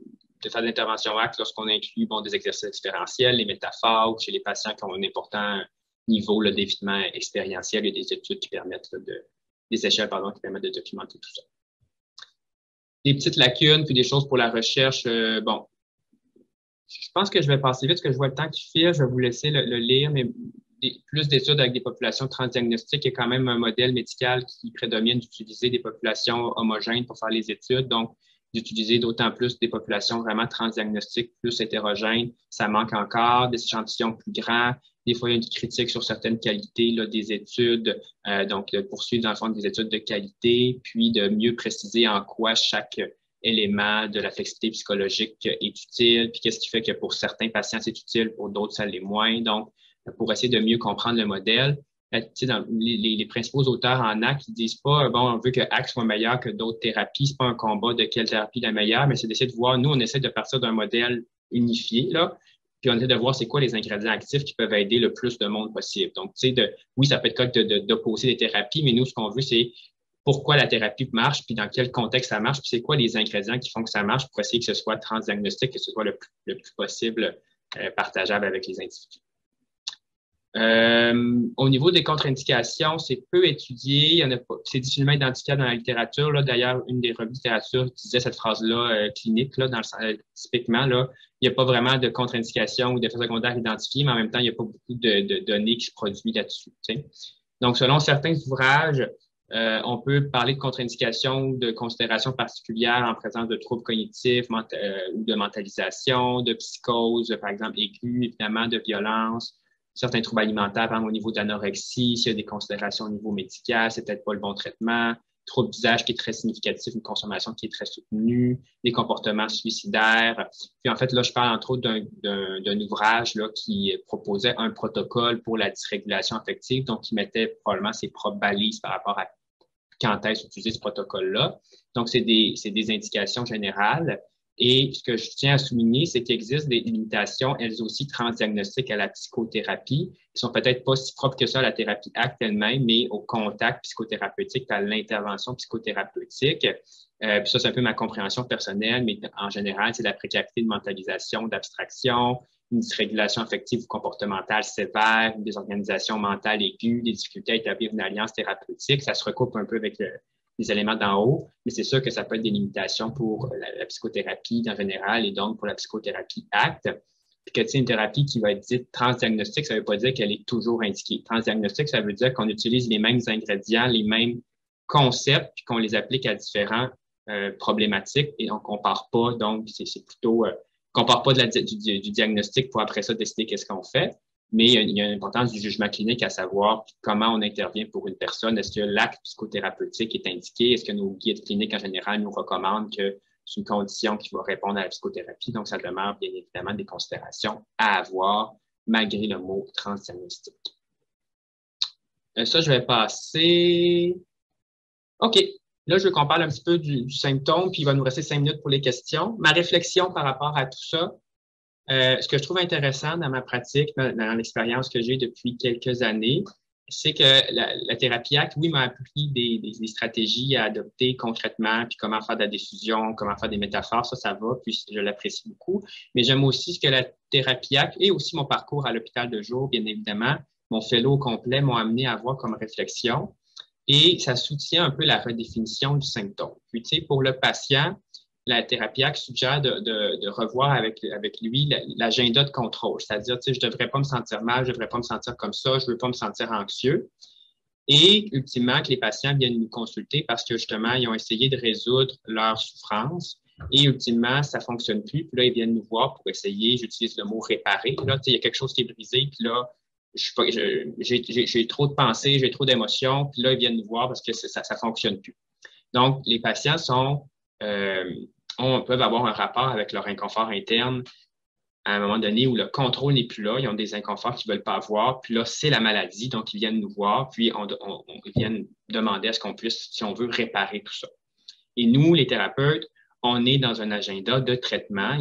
Speaker 2: de faire de l'intervention ACT lorsqu'on inclut des exercices expérientiels, les métaphores, chez les patients qui ont un important niveau d'évitement expérientiel et des études qui permettent des échelles qui permettent de documenter tout ça. Des petites lacunes, puis des choses pour la recherche. Je pense que je vais passer vite parce que je vois le temps qui file. Je vais vous laisser le lire, mais plus d'études avec des populations transdiagnostiques. Il y a quand même un modèle médical qui prédomine d'utiliser des populations homogènes pour faire les études. Donc, d'utiliser d'autant plus des populations vraiment transdiagnostiques, plus hétérogènes. Ça manque encore, des échantillons plus grands. Des fois, il y a une critique sur certaines qualités là, des études, donc de poursuivre dans le fond des études de qualité, puis de mieux préciser en quoi chaque élément de la flexibilité psychologique est utile, puis qu'est-ce qui fait que pour certains patients, c'est utile, pour d'autres, ça l'est moins. Donc, pour essayer de mieux comprendre le modèle, dans les principaux auteurs en ACT, ils disent pas, bon, on veut que ACT soit meilleur que d'autres thérapies, c'est pas un combat de quelle thérapie est la meilleure, mais c'est d'essayer de voir, nous, on essaie de partir d'un modèle unifié, là, puis on essaie de voir c'est quoi les ingrédients actifs qui peuvent aider le plus de monde possible. Donc, tu sais, oui, ça peut être correct d'opposer des thérapies, mais nous, ce qu'on veut, c'est pourquoi la thérapie marche, puis dans quel contexte ça marche, puis c'est quoi les ingrédients qui font que ça marche pour essayer que ce soit transdiagnostique, que ce soit le plus possible partageable avec les individus. Au niveau des contre-indications, c'est peu étudié. Il y en a pas, c'est difficilement identifiable dans la littérature. Là. D'ailleurs, une des revues de littérature disait cette phrase-là clinique, là, typiquement, là, il n'y a pas vraiment de contre-indications ou d'effets secondaires identifiés, mais en même temps, il n'y a pas beaucoup de données qui se produisent là-dessus. T'sais. Donc, selon certains ouvrages, on peut parler de contre-indications, de considérations particulières en présence de troubles cognitifs ou de mentalisation, de psychose, par exemple, aiguë, évidemment, de violence, certains troubles alimentaires, par exemple, au niveau d'anorexie, s'il y a des considérations au niveau médical, c'est peut-être pas le bon traitement, trouble d'usage qui est très significatif, une consommation qui est très soutenue, des comportements suicidaires. Puis en fait, là, je parle entre autres d'un ouvrage là, qui proposait un protocole pour la dysrégulation affective, donc qui mettait probablement ses propres balises par rapport à quand est-ce utiliser ce protocole-là. Donc, c'est des indications générales. Et ce que je tiens à souligner, c'est qu'il existe des limitations, elles aussi transdiagnostiques à la psychothérapie, qui sont peut-être pas si propres que ça à la thérapie ACT elle-même, mais au contact psychothérapeutique, à l'intervention psychothérapeutique. Puis ça, c'est un peu ma compréhension personnelle, mais en général, c'est la précarité de mentalisation, d'abstraction, une dysrégulation affective ou comportementale sévère, une désorganisation mentale aiguë, des difficultés à établir une alliance thérapeutique. Ça se recoupe un peu avec les éléments d'en haut, mais c'est sûr que ça peut être des limitations pour la psychothérapie en général et donc pour la psychothérapie ACT. Puis que tu sais, une thérapie qui va être dite transdiagnostique, ça ne veut pas dire qu'elle est toujours indiquée. Transdiagnostique, ça veut dire qu'on utilise les mêmes ingrédients, les mêmes concepts, puis qu'on les applique à différents problématiques et on ne compare pas. Donc, c'est plutôt qu'on part pas du diagnostic pour après ça décider qu'est-ce qu'on fait. Mais il y a une importance du jugement clinique à savoir comment on intervient pour une personne. Est-ce que l'acte psychothérapeutique est indiqué? Est-ce que nos guides cliniques en général nous recommandent que c'est une condition qui va répondre à la psychothérapie? Donc, ça demeure bien évidemment des considérations à avoir malgré le mot transdiagnostic. Ça, je vais passer. OK. Là, je veux qu'on parle un petit peu du symptôme, puis il va nous rester 5 minutes pour les questions. Ma réflexion par rapport à tout ça, ce que je trouve intéressant dans ma pratique, dans l'expérience que j'ai depuis quelques années, c'est que la thérapie ACT, oui, m'a appris des stratégies à adopter concrètement, puis comment faire de la diffusion, comment faire des métaphores, ça va, puis je l'apprécie beaucoup. Mais j'aime aussi ce que la thérapie ACT et aussi mon parcours à l'hôpital de jour, bien évidemment, mon fellow au complet m'ont amené à avoir comme réflexion. Et ça soutient un peu la redéfinition du symptôme. Puis, tu sais, pour le patient, la thérapie ACT suggère de revoir avec lui l'agenda de contrôle. C'est-à-dire, tu sais, je ne devrais pas me sentir mal, je ne devrais pas me sentir comme ça, je ne veux pas me sentir anxieux. Et, ultimement, que les patients viennent nous consulter parce que, justement, ils ont essayé de résoudre leur souffrance. Et, ultimement, ça ne fonctionne plus. Puis là, ils viennent nous voir pour essayer, j'utilise le mot réparer. Là, tu sais, il y a quelque chose qui est brisé, puis là, j'ai trop de pensées, j'ai trop d'émotions, puis là, ils viennent nous voir parce que ça ne fonctionne plus. Donc, les patients peuvent avoir un rapport avec leur inconfort interne à un moment donné où le contrôle n'est plus là, ils ont des inconforts qu'ils ne veulent pas avoir, puis là, c'est la maladie, donc ils viennent nous voir, puis ils viennent demander à ce qu'on puisse, si on veut, réparer tout ça. Et nous, les thérapeutes, on est dans un agenda de traitement,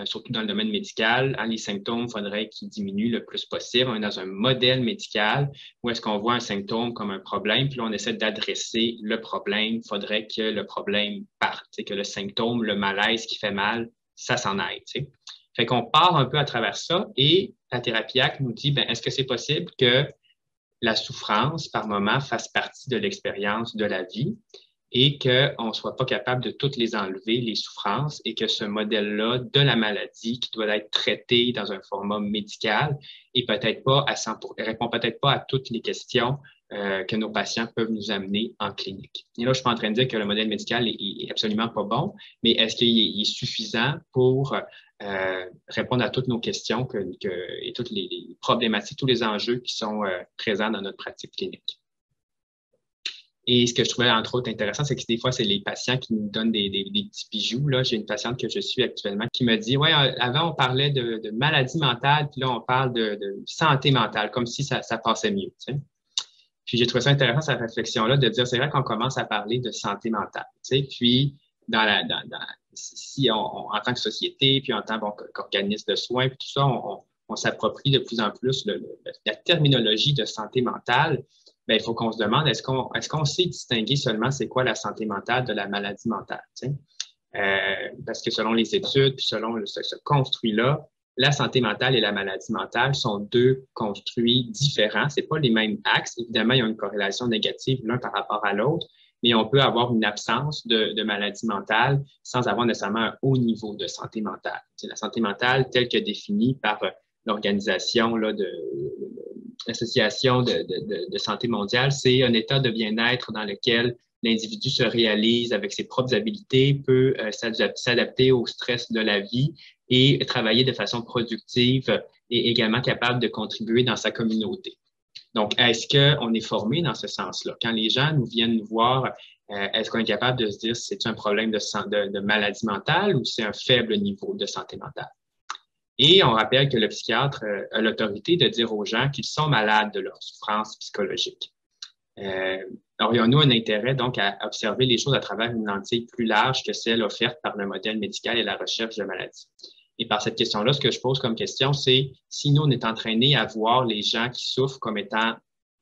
Speaker 2: surtout dans le domaine médical. Les symptômes, il faudrait qu'ils diminuent le plus possible. On est dans un modèle médical où est-ce qu'on voit un symptôme comme un problème, puis là, on essaie d'adresser le problème. Il faudrait que le problème parte, que le symptôme, le malaise qui fait mal, ça s'en aille. T'sais. Fait qu'on part un peu à travers ça et la thérapie ACT nous dit, est-ce que c'est possible que la souffrance, par moment, fasse partie de l'expérience de la vie? et qu'on ne soit pas capable de toutes les enlever, les souffrances, et que ce modèle-là de la maladie qui doit être traité dans un format médical et peut-être pas à 100%, répond peut-être pas à toutes les questions que nos patients peuvent nous amener en clinique. Et là, je suis pas en train de dire que le modèle médical est absolument pas bon, mais est-ce qu'il est suffisant pour répondre à toutes nos questions et toutes les problématiques, tous les enjeux qui sont présents dans notre pratique clinique? Et ce que je trouvais entre autres intéressant, c'est que des fois, c'est les patients qui nous donnent des petits bijoux. Là, j'ai une patiente que je suis actuellement qui me dit, ouais, avant on parlait de maladie mentale, puis là on parle de santé mentale, comme si ça passait mieux. Tu sais. Puis j'ai trouvé ça intéressant cette réflexion-là de dire, c'est vrai qu'on commence à parler de santé mentale. Tu sais, puis si en tant que société, puis en tant qu'organisme de soins, puis tout ça, on s'approprie de plus en plus la terminologie de santé mentale. Bien, il faut qu'on se demande, est-ce qu'on sait distinguer seulement c'est quoi la santé mentale de la maladie mentale? Tu sais? Parce que selon les études, puis selon ce construit-là, la santé mentale et la maladie mentale sont deux construits différents. C'est pas les mêmes axes. Évidemment, il y a une corrélation négative l'un par rapport à l'autre, mais on peut avoir une absence de maladie mentale sans avoir nécessairement un haut niveau de santé mentale. Tu sais, la santé mentale, telle que définie par l'organisation de l'Association de santé mondiale, c'est un état de bien-être dans lequel l'individu se réalise avec ses propres habiletés, peut s'adapter au stress de la vie et travailler de façon productive et également capable de contribuer dans sa communauté. Donc, est-ce qu'on est formé dans ce sens-là? Quand les gens viennent nous voir, est-ce qu'on est capable de se dire si c'est un problème de maladie mentale ou c'est un faible niveau de santé mentale? Et on rappelle que le psychiatre a l'autorité de dire aux gens qu'ils sont malades de leur souffrance psychologique. Aurions-nous un intérêt donc à observer les choses à travers une lentille plus large que celle offerte par le modèle médical et la recherche de maladies? Et par cette question-là, ce que je pose comme question, c'est si nous, on est entraînés à voir les gens qui souffrent comme étant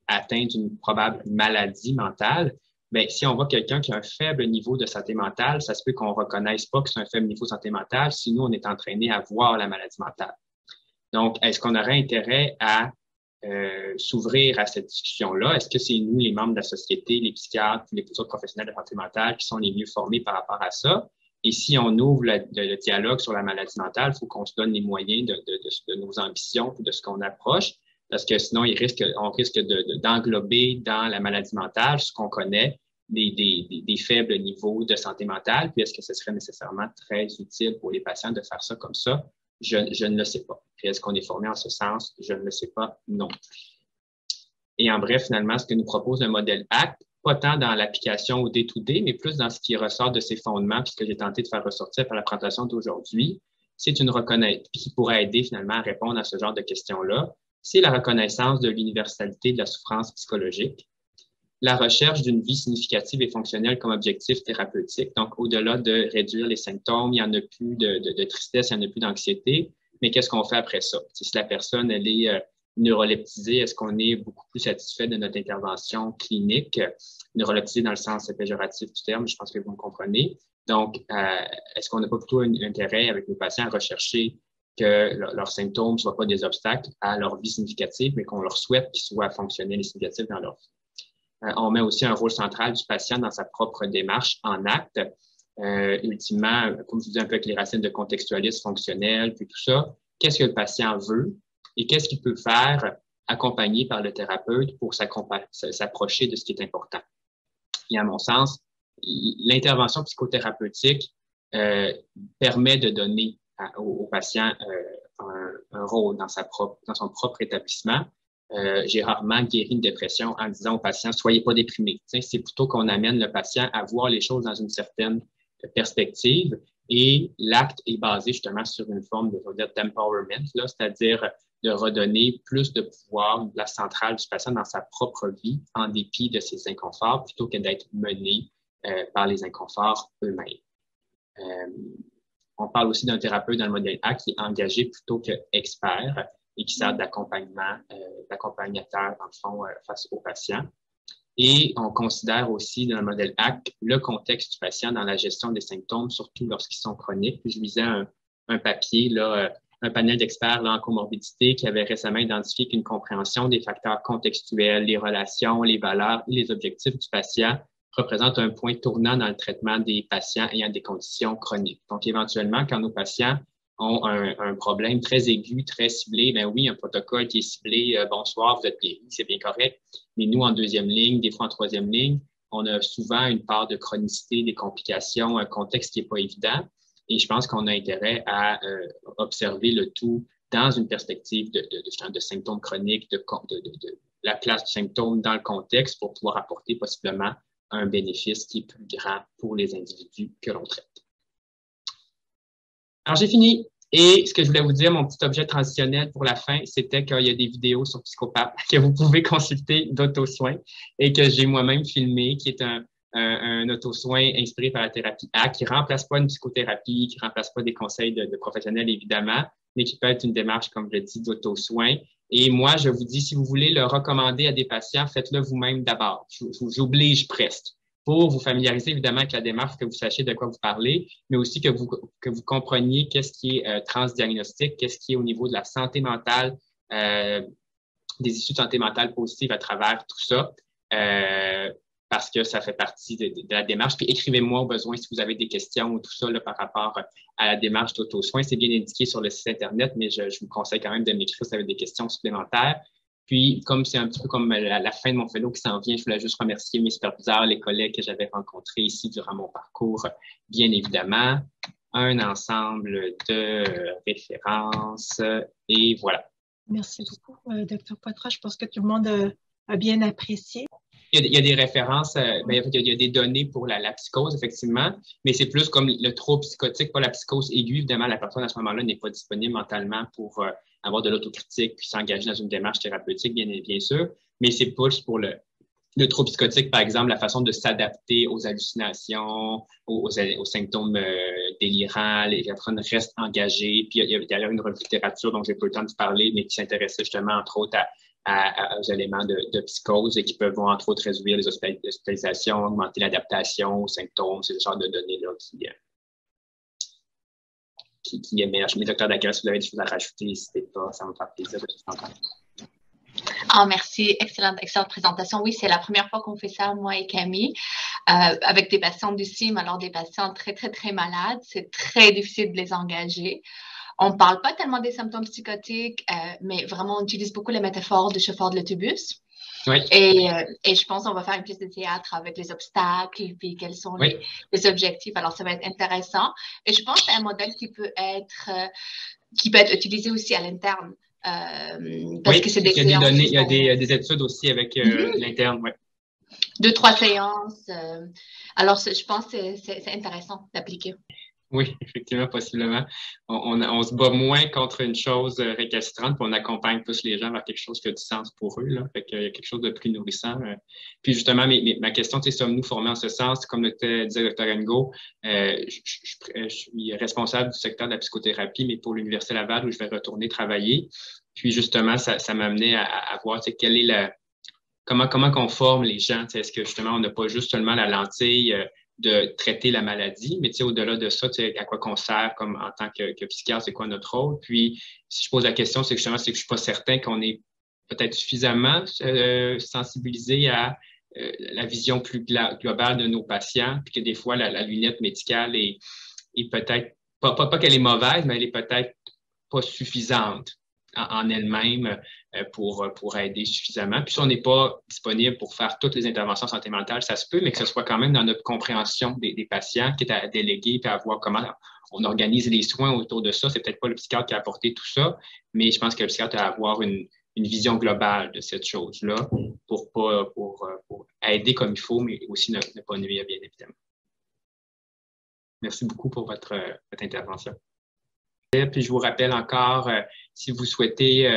Speaker 2: atteints d'une probable maladie mentale, bien, si on voit quelqu'un qui a un faible niveau de santé mentale, ça se peut qu'on ne reconnaisse pas que c'est un faible niveau de santé mentale si nous, on est entraînés à voir la maladie mentale. Donc, est-ce qu'on aurait intérêt à s'ouvrir à cette discussion-là? Est-ce que c'est nous, les membres de la société, les psychiatres, les autres professionnels de santé mentale qui sont les mieux formés par rapport à ça? Et si on ouvre le dialogue sur la maladie mentale, il faut qu'on se donne les moyens de nos ambitions et de ce qu'on approche, parce que sinon, on risque d'englober dans la maladie mentale ce qu'on connaît, des faibles niveaux de santé mentale. Puis est-ce que ce serait nécessairement très utile pour les patients de faire ça comme ça? Je ne le sais pas. Puis est-ce qu'on est formé en ce sens? Je ne le sais pas non plus. Et en bref, finalement, ce que nous propose le modèle ACT, pas tant dans l'application au day-to-day, mais plus dans ce qui ressort de ses fondements, puis ce que j'ai tenté de faire ressortir par la présentation d'aujourd'hui, c'est une reconnaissance qui pourrait aider finalement à répondre à ce genre de questions-là. C'est la reconnaissance de l'universalité de la souffrance psychologique, la recherche d'une vie significative et fonctionnelle comme objectif thérapeutique. Donc, au-delà de réduire les symptômes, il n'y en a plus de tristesse, il n'y en a plus d'anxiété, mais qu'est-ce qu'on fait après ça? Si la personne, elle est neuroleptisée, est-ce qu'on est beaucoup plus satisfait de notre intervention clinique? Neuroleptisée dans le sens péjoratif du terme, je pense que vous me comprenez. Donc, est-ce qu'on n'a pas plutôt un intérêt avec nos patients à rechercher que leurs symptômes ne soient pas des obstacles à leur vie significative, mais qu'on leur souhaite qu'ils soient fonctionnels et significatifs dans leur vie? On met aussi un rôle central du patient dans sa propre démarche en acte. Ultimement, comme je vous dis un peu avec les racines de contextualisme fonctionnel, puis tout ça, qu'est-ce que le patient veut et qu'est-ce qu'il peut faire accompagné par le thérapeute pour s'approcher de ce qui est important. Et à mon sens, l'intervention psychothérapeutique permet de donner au patient un rôle dans son propre établissement. J'ai rarement guéri une dépression en disant au patient « soyez pas déprimé ». C'est plutôt qu'on amène le patient à voir les choses dans une certaine perspective et l'acte est basé justement sur une forme d'empowerment, c'est-à-dire de redonner plus de pouvoir, de place centrale du patient dans sa propre vie en dépit de ses inconforts plutôt que d'être mené par les inconforts eux-mêmes. On parle aussi d'un thérapeute dans le modèle A qui est engagé plutôt qu'expert et qui sert d'accompagnateur, dans le fond, face au patient. Et on considère aussi dans le modèle ACT le contexte du patient dans la gestion des symptômes, surtout lorsqu'ils sont chroniques. Puis je lisais un papier, un panel d'experts en comorbidité qui avait récemment identifié qu'une compréhension des facteurs contextuels, les relations, les valeurs et les objectifs du patient représente un point tournant dans le traitement des patients ayant des conditions chroniques. Donc, éventuellement, quand nos patients ont un problème très aigu, très ciblé, ben oui, un protocole qui est ciblé, bonsoir, vous êtes guéri, c'est bien correct. Mais nous, en deuxième ligne, des fois en troisième ligne, on a souvent une part de chronicité, des complications, un contexte qui n'est pas évident. Et je pense qu'on a intérêt à observer le tout dans une perspective de symptômes chroniques, de la place du symptôme dans le contexte pour pouvoir apporter possiblement un bénéfice qui est plus grand pour les individus que l'on traite. Alors, j'ai fini. Et ce que je voulais vous dire, mon petit objet transitionnel pour la fin, c'était qu'il y a des vidéos sur Psychopathe que vous pouvez consulter d'auto-soin et que j'ai moi-même filmé, qui est un auto-soin inspiré par la thérapie ACT, qui ne remplace pas une psychothérapie, qui ne remplace pas des conseils de professionnels, évidemment, mais qui peut être une démarche, comme je le dis, d'auto-soin. Et moi, je vous dis, si vous voulez le recommander à des patients, faites-le vous-même d'abord. J'oblige presque, pour vous familiariser évidemment avec la démarche, que vous sachiez de quoi vous parlez, mais aussi que vous compreniez qu'est-ce qui est transdiagnostic, qu'est-ce qui est au niveau de la santé mentale, des issues de santé mentale positives à travers tout ça, parce que ça fait partie de la démarche. Puis écrivez-moi au besoin si vous avez des questions ou tout ça là, par rapport à la démarche d'auto-soin. C'est bien indiqué sur le site Internet, mais je vous conseille quand même de m'écrire si vous avez des questions supplémentaires. Puis, comme c'est un petit peu comme la fin de mon fellow qui s'en vient, je voulais juste remercier mes superviseurs, les collègues que j'avais rencontrés ici durant mon parcours, bien évidemment. Un ensemble de références et voilà.
Speaker 1: Merci beaucoup, Dr. Poitras. Je pense que tout le monde a bien apprécié.
Speaker 2: Il y a des références, il y a des données pour la psychose, effectivement, mais c'est plus comme le trouble psychotique, pas la psychose aiguë. Évidemment, la personne à ce moment-là n'est pas disponible mentalement pour avoir de l'autocritique puis s'engager dans une démarche thérapeutique, bien sûr, mais c'est plus pour le trouble psychotique, par exemple, la façon de s'adapter aux hallucinations, aux symptômes délirants, les personnes restent engagées. Puis il y a d'ailleurs une revue de littérature dont j'ai pas eu le temps de parler, mais qui s'intéressait justement, entre autres, aux éléments de psychose et qui peuvent, entre autres, réduire les hospitalisations, augmenter l'adaptation aux symptômes. C'est ce genre de données-là qui émergent. Mais Dr. Daguerre, si vous avez des choses à rajouter, n'hésitez pas, ça me fait plaisir de vous entendre.
Speaker 4: Ah, merci, excellente présentation. Oui, c'est la première fois qu'on fait ça, moi et Camille, avec des patients du CIM, alors des patients très, très, très malades. C'est très difficile de les engager. On ne parle pas tellement des symptômes psychotiques, mais vraiment, on utilise beaucoup les métaphores du chauffeur de l'autobus.
Speaker 2: Oui.
Speaker 4: Et je pense qu'on va faire une pièce de théâtre avec les obstacles, puis quels sont les objectifs. Alors, ça va être intéressant. Et je pense que c'est un modèle qui peut être utilisé aussi à l'interne. Parce que c'est des séances.
Speaker 2: Il y a des études aussi avec l'interne, oui.
Speaker 4: 2-3 séances. Alors, je pense que c'est intéressant d'appliquer.
Speaker 2: Oui, effectivement, possiblement. On se bat moins contre une chose récalcitrante, puis on accompagne plus les gens vers quelque chose qui a du sens pour eux. Là. Fait qu'il y a quelque chose de plus nourrissant. Puis justement, ma question, c'est sommes-nous formés en ce sens? Comme le disait le Dr. Ngo, je suis responsable du secteur de la psychothérapie, mais pour l'Université Laval, où je vais retourner travailler. Puis justement, ça m'amenait à voir quelle est comment qu'on forme les gens. Est-ce que justement, on n'a pas juste seulement la lentille de traiter la maladie, mais au-delà de ça, à quoi qu'on sert comme en tant que psychiatre, c'est quoi notre rôle? Puis, si je pose la question, c'est que je ne suis pas certain qu'on est peut-être suffisamment sensibilisé à la vision plus globale de nos patients, puis que des fois, la lunette médicale est peut-être, pas qu'elle est mauvaise, mais elle est peut-être pas suffisante en elle-même pour aider suffisamment. Puis si on n'est pas disponible pour faire toutes les interventions en santé mentale, ça se peut, mais que ce soit quand même dans notre compréhension des patients, qui est à déléguer, puis à voir comment on organise les soins autour de ça. C'est peut-être pas le psychiatre qui a apporté tout ça, mais je pense que le psychiatre a à avoir une vision globale de cette chose-là pour aider comme il faut, mais aussi ne pas nuire, bien évidemment. Merci beaucoup pour votre intervention. Puis je vous rappelle encore, si vous souhaitez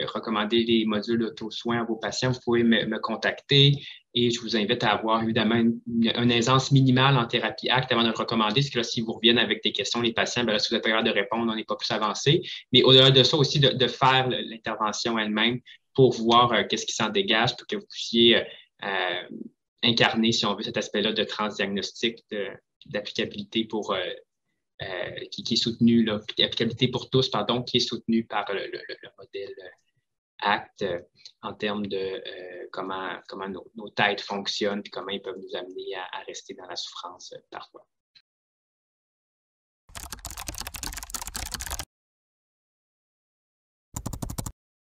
Speaker 2: recommander les modules d'auto-soin à vos patients, vous pouvez me contacter et je vous invite à avoir évidemment une aisance minimale en thérapie ACT avant de le recommander, parce que là, si vous reviennent avec des questions, les patients, bien là, si vous êtes capable de répondre, on n'est pas plus avancé. Mais au-delà de ça aussi, de faire l'intervention elle-même pour voir qu'est-ce qui s'en dégage, pour que vous puissiez incarner, si on veut, cet aspect-là de transdiagnostic, d'applicabilité pour qui est soutenu, l'applicabilité pour tous, pardon, qui est soutenu par le modèle ACT en termes de comment nos têtes fonctionnent et comment ils peuvent nous amener à rester dans la souffrance parfois.